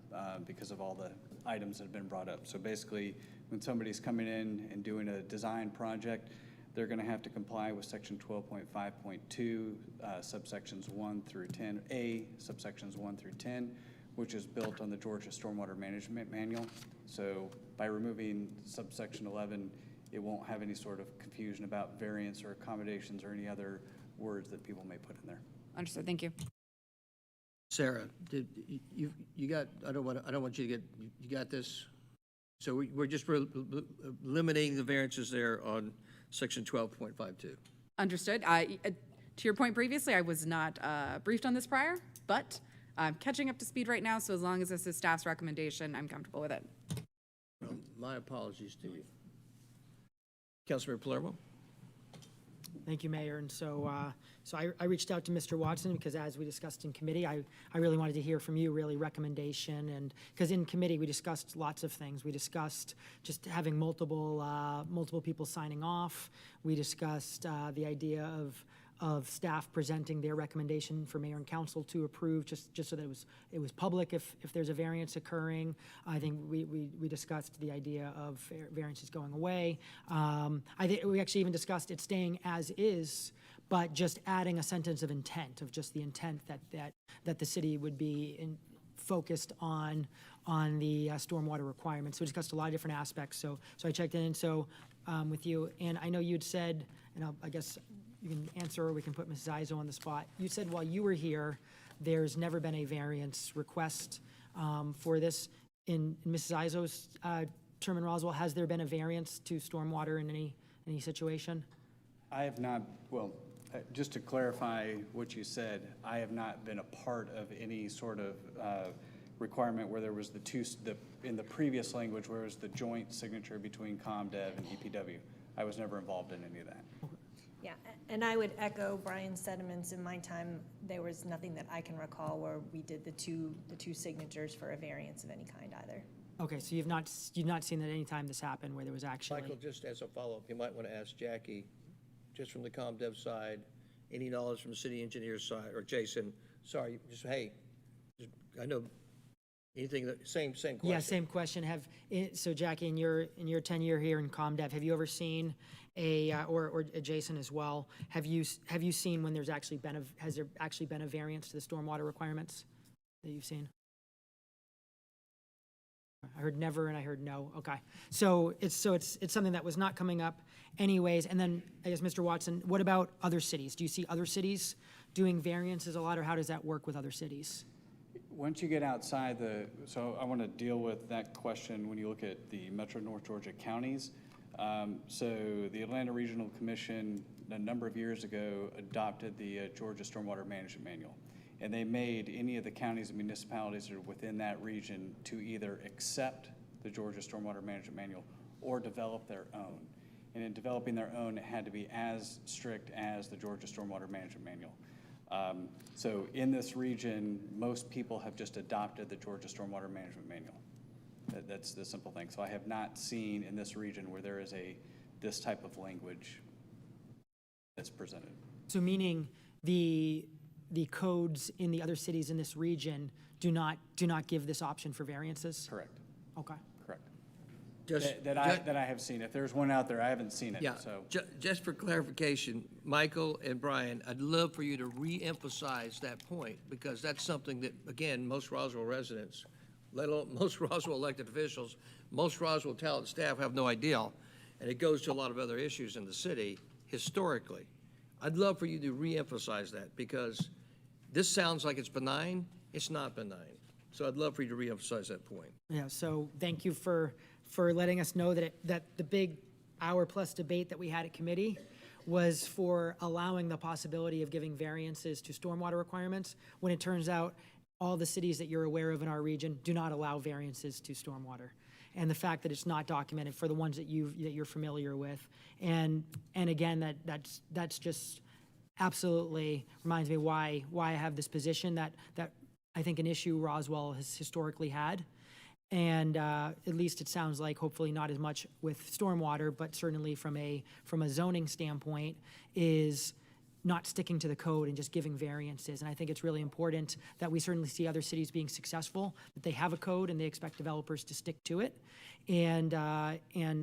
because of all the items that have been brought up. So basically, when somebody's coming in and doing a design project, they're going to have to comply with section 12.5.2, subsections 1 through 10A, subsections 1 through 10, which is built on the Georgia Stormwater Management Manual. So by removing subsection 11, it won't have any sort of confusion about variance or accommodations or any other words that people may put in there. Understood. Thank you. Sarah, did you got? I don't want you to get. You got this. So we're just eliminating the variances there on section 12.52. Understood. To your point previously, I was not briefed on this prior, but I'm catching up to speed right now. So as long as this is staff's recommendation, I'm comfortable with it. Well, my apologies to you. Councilmember Palermo. Thank you, Mayor. And so I reached out to Mr. Watson because, as we discussed in committee, I really wanted to hear from you, really, recommendation. And because in committee, we discussed lots of things. We discussed just having multiple people signing off. We discussed the idea of staff presenting their recommendation for mayor and council to approve, just so that it was public if there's a variance occurring. I think we discussed the idea of variances going away. I think we actually even discussed it staying as is, but just adding a sentence of intent, of just the intent that the city would be focused on the stormwater requirements. So we discussed a lot of different aspects. So I checked in with you, and I know you'd said, and I guess you can answer, or we can put Mrs. Izzo on the spot. You said while you were here, there's never been a variance request for this. In Mrs. Izzo's term in Roswell, has there been a variance to stormwater in any situation? I have not, well, just to clarify what you said, I have not been a part of any sort of requirement where there was in the previous language, where it was the joint signature between ComDev and EPW. I was never involved in any of that. Yeah, and I would echo Brian's sentiments. In my time, there was nothing that I can recall where we did the two signatures for a variance of any kind either. Okay, so you've not seen that any time this happened where there was actually... Michael, just as a follow-up, you might want to ask Jackie, just from the ComDev side, any knowledge from the city engineer's side, or Jason, sorry, I know, anything, same question. Yeah, same question. So Jackie, in your tenure here in ComDev, have you ever seen or Jason as well, have you seen when has there actually been a variance to the stormwater requirements that you've seen? I heard never and I heard no. Okay. So it's something that was not coming up anyways. And then I guess, Mr. Watson, what about other cities? Do you see other cities doing variances a lot, or how does that work with other cities? Once you get outside so I want to deal with that question when you look at the Metro North Georgia counties. So the Atlanta Regional Commission a number of years ago adopted the Georgia Stormwater Management Manual. And they made any of the counties and municipalities that are within that region to either accept the Georgia Stormwater Management Manual or develop their own. And in developing their own, it had to be as strict as the Georgia Stormwater Management Manual. So in this region, most people have just adopted the Georgia Stormwater Management Manual. That's the simple thing. So I have not seen in this region where there is this type of language that's presented. So meaning the codes in the other cities in this region do not give this option for variances? Correct. Okay. Correct. That I have seen. If there's one out there, I haven't seen it. Yeah, So just for clarification, Michael and Brian, I'd love for you to re-emphasize that point, because that's something that, again, most Roswell residents, let alone most Roswell elected officials, most Roswell talent staff have no idea, and it goes to a lot of other issues in the city historically. I'd love for you to re-emphasize that, because this sounds like it's benign. It's not benign. So I'd love for you to re-emphasize that point. Yeah, so thank you for letting us know that the big hour-plus debate that we had at committee was for allowing the possibility of giving variances to stormwater requirements, when it turns out all the cities that you're aware of in our region do not allow variances to stormwater. And the fact that it's not documented for the ones that you're familiar with. And again, that's just absolutely reminds me why I have this position that I think an issue Roswell has historically had. And at least it sounds like, hopefully not as much with stormwater, but certainly from a zoning standpoint, is not sticking to the code and just giving variances. And I think it's really important that we certainly see other cities being successful, that they have a code and they expect developers to stick to it. And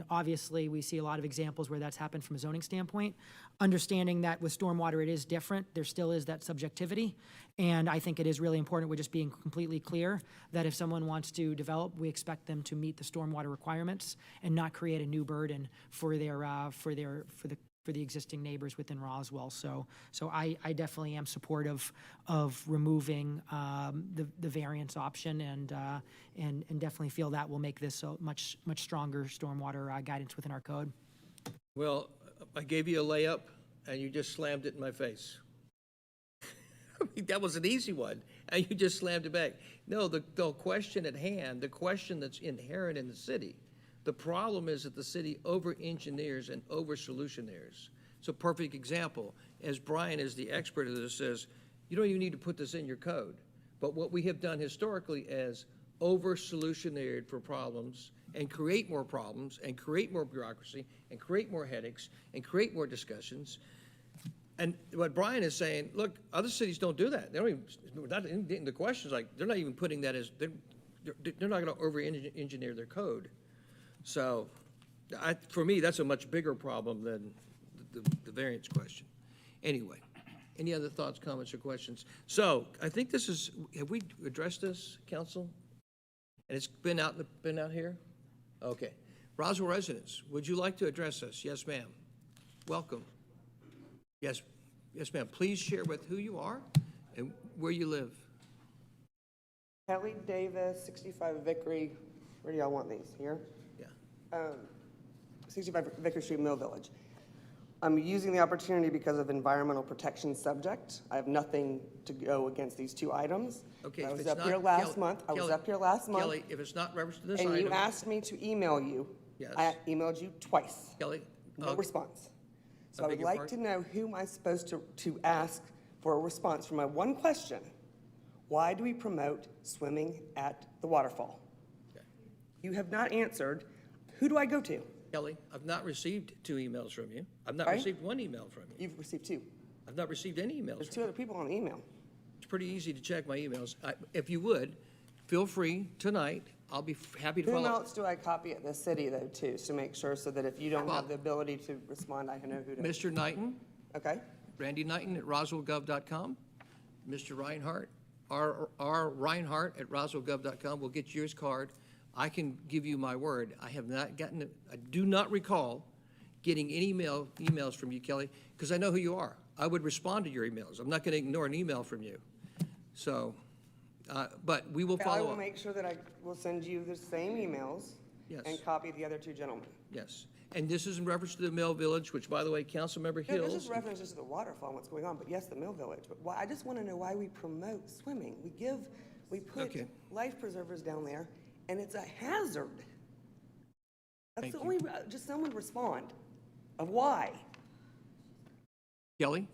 obviously we see a lot of examples where that's happened from a zoning standpoint. Understanding that with stormwater it is different, there still is that subjectivity. And I think it is really important we're just being completely clear that if someone wants to develop, we expect them to meet the stormwater requirements and not create a new burden for the existing neighbors within Roswell. So I definitely am supportive of removing the variance option, and definitely feel that will make this a much stronger stormwater guidance within our code. Well, I gave you a layup, and you just slammed it in my face. I mean, that was an easy one, and you just slammed it back. No, the question at hand, the question that's inherent in the city, the problem is that the city over-engineers and over-solutionaires. So perfect example, as Brian is the expert of this says, you don't even need to put this in your code. But what we have done historically is over-solutionared for problems and create more problems and create more bureaucracy and create more headaches and create more discussions. And what Brian is saying, look, other cities don't do that. They don't even, not in the questions, like, they're not even putting that as, they're not gonna over-engineer their code. So, for me, that's a much bigger problem than the variance question. Anyway, any other thoughts, comments, or questions? So, I think this is, have we addressed this, council? And it's been out here? Okay. Roswell residents, would you like to address us? Yes, ma'am. Welcome. Yes, yes, ma'am. Please share with who you are and where you live. Kelly Davis, 65 Vickery. Where do y'all want these? Here? Yeah. 65 Vickery Street, Mill Village. I'm using the opportunity because of environmental protection subject. I have nothing to go against these two items. Okay. I if was it's up not- here last Kelly- month. I was Kelly- up here last month. Kelly, if it's not referenced to this And item. you asked me to email you. Yes. I emailed you twice. Kelly. No response. So I I beg would your like pardon? to know who am I supposed to ask for a response for my one question. Why do we promote swimming at the waterfall? Okay. You have not answered. Who do I go to? Kelly, I've not received 2 emails from you. I've not Sorry? received 1 email from you. You've received 2. I've not received any emails. There's from 2 other people on the email. It's pretty easy to check my emails. If you would, feel free tonight. I'll be happy to Whom follow. else do I copy at the city, though, too, to make sure so that if you don't Well- have the ability to respond, I can know who to. Mr. Knighton, Okay? Randy Knighton at roswellgov.com. Mr. Reinhardt, R. Reinhardt at roswellgov.com. We'll get you his card. I can give you my word. I have not gotten, I do not recall getting any emails from you, Kelly, because I know who you are. I would respond to your emails. I'm not going to ignore an email from you. So, but we will Okay, I follow will up. make sure that I will send you the same emails. Yes. And copy the other 2 gentlemen. Yes. And this is in reference to the Mill Village, which, by the way, Councilmember No, this Hills. is references to the waterfall and what's going on, but yes, the Mill Village. But why, I just want to know why we promote swimming. We put Okay. life preservers down there, and it's a hazard. That's Thank the you. only, just someone respond of why. Kelly,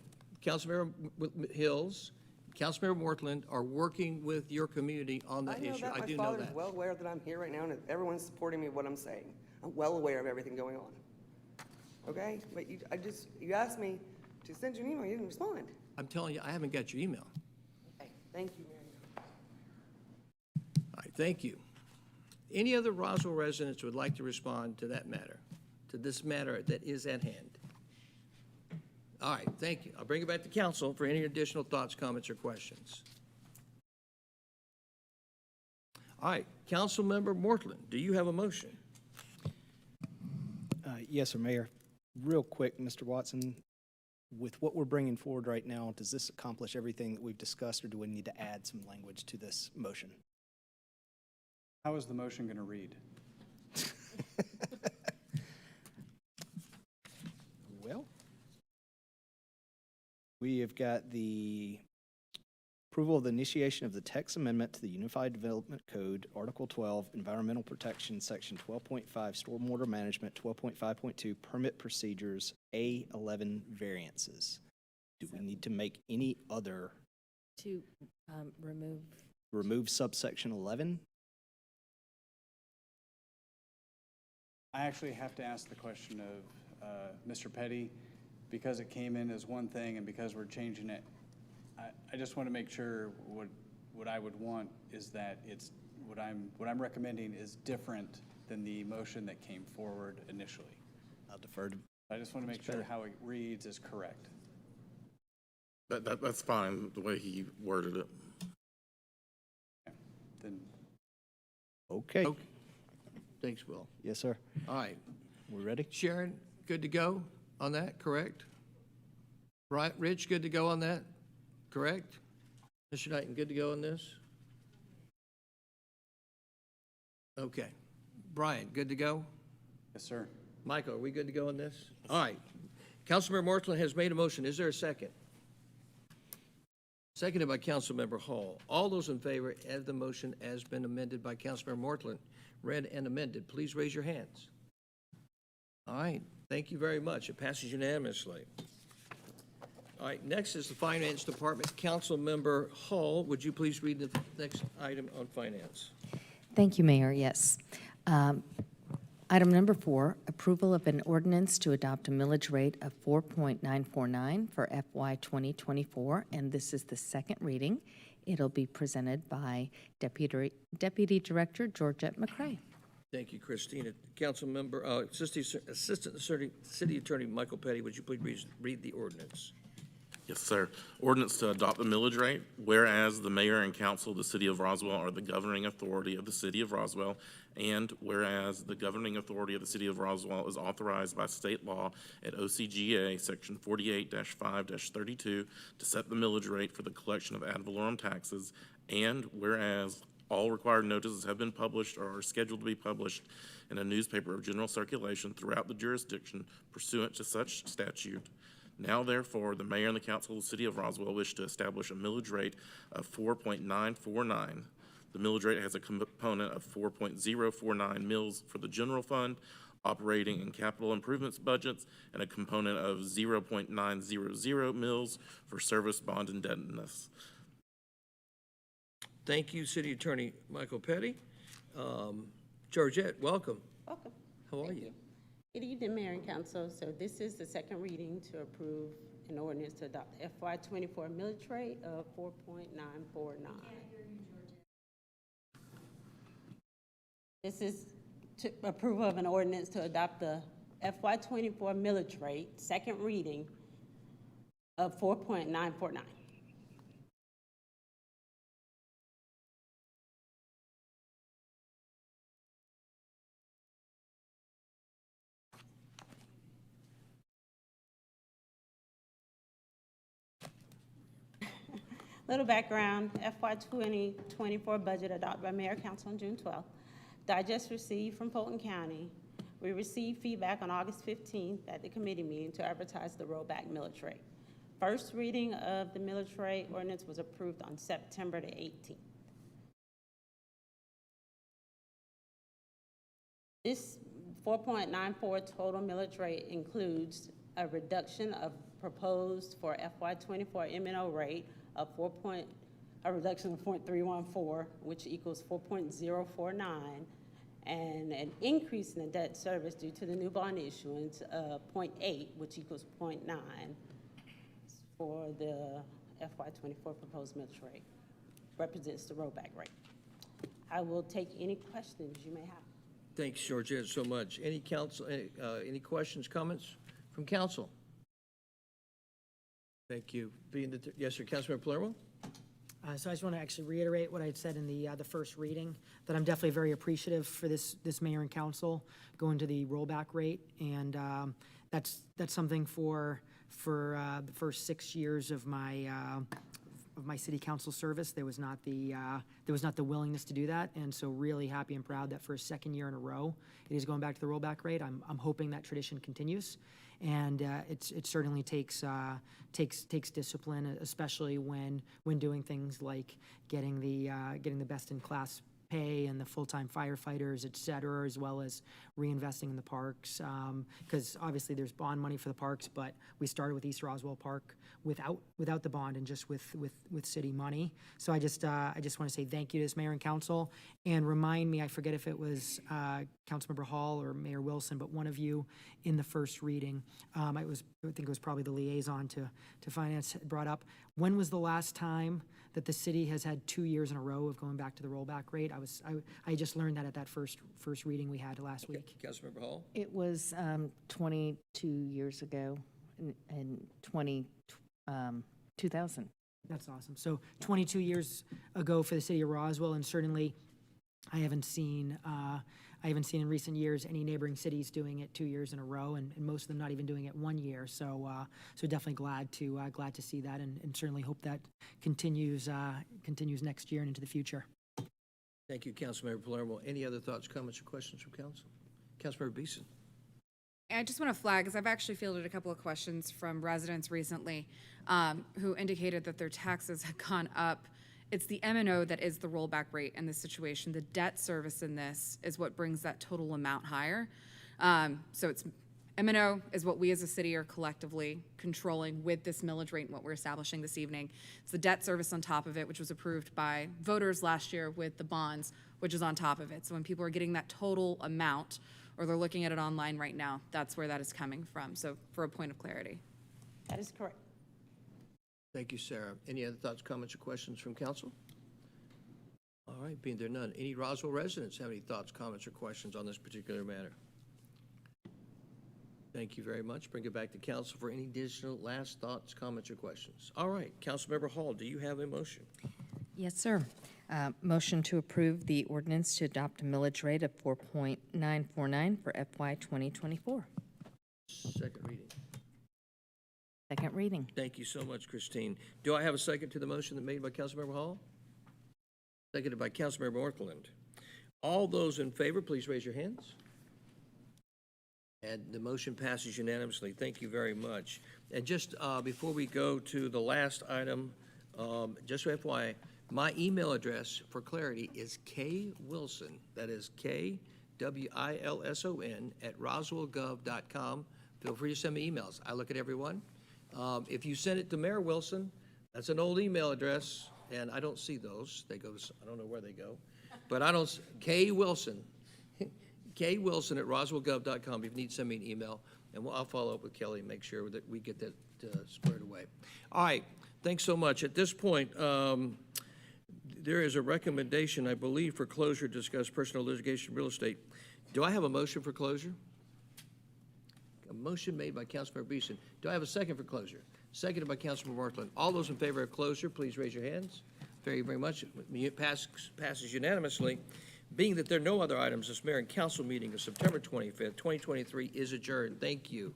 Councilmember Hills, Councilmember Mortland are working with your community on I that know issue. that, I my do know father's that. well aware that I'm here right now, and everyone's supporting me what I'm saying. I'm well aware of everything going on. Okay? But you asked me to send you an email, you didn't respond. I'm telling you, I haven't got your email. Okay, thank you, Mary. All right, thank you. Any other Roswell residents would like to respond to that matter, to this matter that is at hand? All right, thank you. I'll bring it back to council for any additional thoughts, comments, or questions. All right, Councilmember Mortland, do you have a motion? Yes, sir, Mayor. Real quick, Mr. Watson, with what we're bringing forward right now, does this accomplish everything that we've discussed, or do we need to add some language to this motion? How is the motion going to read? Well, we have got the approval of the initiation of the text amendment to the Unified Development Code, Article 12, Environmental Protection, Section 12.5, Stormwater Management, 12.5.2, Permit Procedures, A11 variances. Do we need to make any other? To Remove subsection 11? I actually have to ask the question of Mr. Petty, because it came in as one thing and because we're changing it. I just want to make sure what I would want is that it's, what I'm recommending is different than the motion that came forward initially. I'll defer to. I just want to make Mr. sure Petty. how it reads is correct. That's fine, the way he worded it. Then Okay. Okay. Thanks, Will. Yes, sir. All right. We're ready? Sharon, good to go on that, correct? Right, Rich, good to go on that, correct? Mr. Knighton, good to go on this? Okay. Brian, good to go? Yes, sir. Michael, are we good to go on this? All right. Councilmember Mortland has made a motion. Is there a second? Seconded by Councilmember Hall. All those in favor of the motion as been amended by Councilmember Mortland, read and amended, please raise your hands. All right. Thank you very much. It passes unanimously. All right. Next is the Finance Department. Councilmember Hall, would you please read the next item on finance? Thank you, Mayor. Yes. Item number 4, approval of an ordinance to adopt a millage rate of 4.949 for FY 2024, and this is the second reading. It'll be presented by Deputy Director Georgette McCray. Thank you, Christina. Assistant City Attorney Michael Petty, would you please read the ordinance? Yes, sir. Ordinance to adopt the millage rate. Whereas the mayor and council of the city of Roswell are the governing authority of the city of Roswell, and whereas the governing authority of the city of Roswell is authorized by state law at OCGA section 48-5-32 to set the millage rate for the collection of ad valorem taxes, and whereas all required notices have been published or are scheduled to be published in a newspaper of general circulation throughout the jurisdiction pursuant to such statute. Now, therefore, the mayor and the council of the city of Roswell wish to establish a millage rate of 4.949. The millage rate has a component of 4.049 mills for the general fund, operating and capital improvements budgets, and a component of 0.900 mills for service bond indebtedness. Thank you, City Attorney Michael Petty. Georgette, welcome. Welcome. How are you? Good evening, Mayor and Council. So this is the second reading to approve an ordinance to adopt the FY 24 millage rate of 4.949. This is to approval of an ordinance to adopt the FY 24 millage rate, second reading of 4.949. Little background, FY 2024 budget adopted by Mayor Council on June 12th. Digest received from Fulton County. We received feedback on August 15th at the committee meeting to advertise the rollback millage rate. First reading of the millage rate ordinance was approved on September the 18th. This 4.94 total millage rate includes a reduction of proposed for FY 24 M&O rate of a reduction of 0.314, which equals 4.049, and an increase in the debt service due to the new bond issuance of 0.8, which equals 0.9 for the FY 24 proposed millage rate. Represents the rollback rate. I will take any questions you may have. Thanks, Georgette, so much. Any questions, comments from council? Thank you. Yes, sir, Councilmember Palermo? So I just want to actually reiterate what I had said in the first reading, that I'm definitely very appreciative for this mayor and council going to the rollback rate, and that's something for the first 6 years of my city council service. There was not the willingness to do that, and so really happy and proud that for a second year in a row it is going back to the rollback rate. I'm hoping that tradition continues. And it certainly takes discipline, especially when doing things like getting the best in class pay and the full-time firefighters, et cetera, as well as reinvesting in the parks. Because obviously there's bond money for the parks, but we started with East Roswell Park without the bond and just with city money. So I just want to say thank you to this mayor and council, and remind me, I forget if it was Councilmember Hall or Mayor Wilson, but one of you in the first reading, I think it was probably the liaison to finance, brought up, when was the last time that the city has had 2 years in a row of going back to the rollback rate? I just learned that at that first reading we had last week. Councilmember Hall? It was 22 years ago in 2000. That's awesome. So 22 years ago for the city of Roswell, and certainly I haven't seen in recent years any neighboring cities doing it 2 years in a row, and most of them not even doing it 1 year. So definitely glad to see that, and certainly hope that continues next year and into the future. Thank you, Councilmember Palermo. Any other thoughts, comments, or questions from council? Councilmember Beeson. I just want to flag, because I've actually fielded a couple of questions from residents recently who indicated that their taxes had gone up. It's the M&O that is the rollback rate in this situation. The debt service in this is what brings that total amount higher. So it's M&O is what we as a city are collectively controlling with this millage rate and what we're establishing this evening. It's the debt service on top of it, which was approved by voters last year with the bonds, which is on top of it. So when people are getting that total amount, or they're looking at it online right now. That's where that is coming from, so for a point of clarity. That is correct. Thank you, Sarah. Any other thoughts, comments, or questions from council? All right, being there none. Any Roswell residents have any thoughts, comments, or questions on this particular matter? Thank you very much. Bring it back to council for any additional last thoughts, comments, or questions. All right, Councilmember Hall, do you have a motion? Yes, sir. Motion to approve the ordinance to adopt a millage rate of 4.949 for FY 2024. Second reading. Second reading. Thank you so much, Christine. Do I have a second to the motion that made by Councilmember Hall? Seconded by Councilmember Ortland. All those in favor, please raise your hands. And the motion passes unanimously. Thank you very much. And just before we go to the last item, just so FYI, my email address for clarity is kwilson, that is KWILSON @roswellgov.com. Feel free to send me emails. I look at everyone. If you send it to Mayor Wilson, that's an old email address, and I don't see those. They go, I don't know where they go. But I don't, K Wilson @roswellgov.com if you need to send me an email, and I'll follow up with Kelly and make sure that we get that squared away. All right, thanks so much. At this point, there is a recommendation, I believe, for closure to discuss personal litigation real estate. Do I have a motion for closure? A motion made by Councilmember Beeson. Do I have a second for closure? Seconded by Councilmember Martland. All those in favor of closure, please raise your hands. Very, very much. It passes unanimously. Being that there are no other items, this mayor and council meeting of September 25th, 2023 is adjourned. Thank you.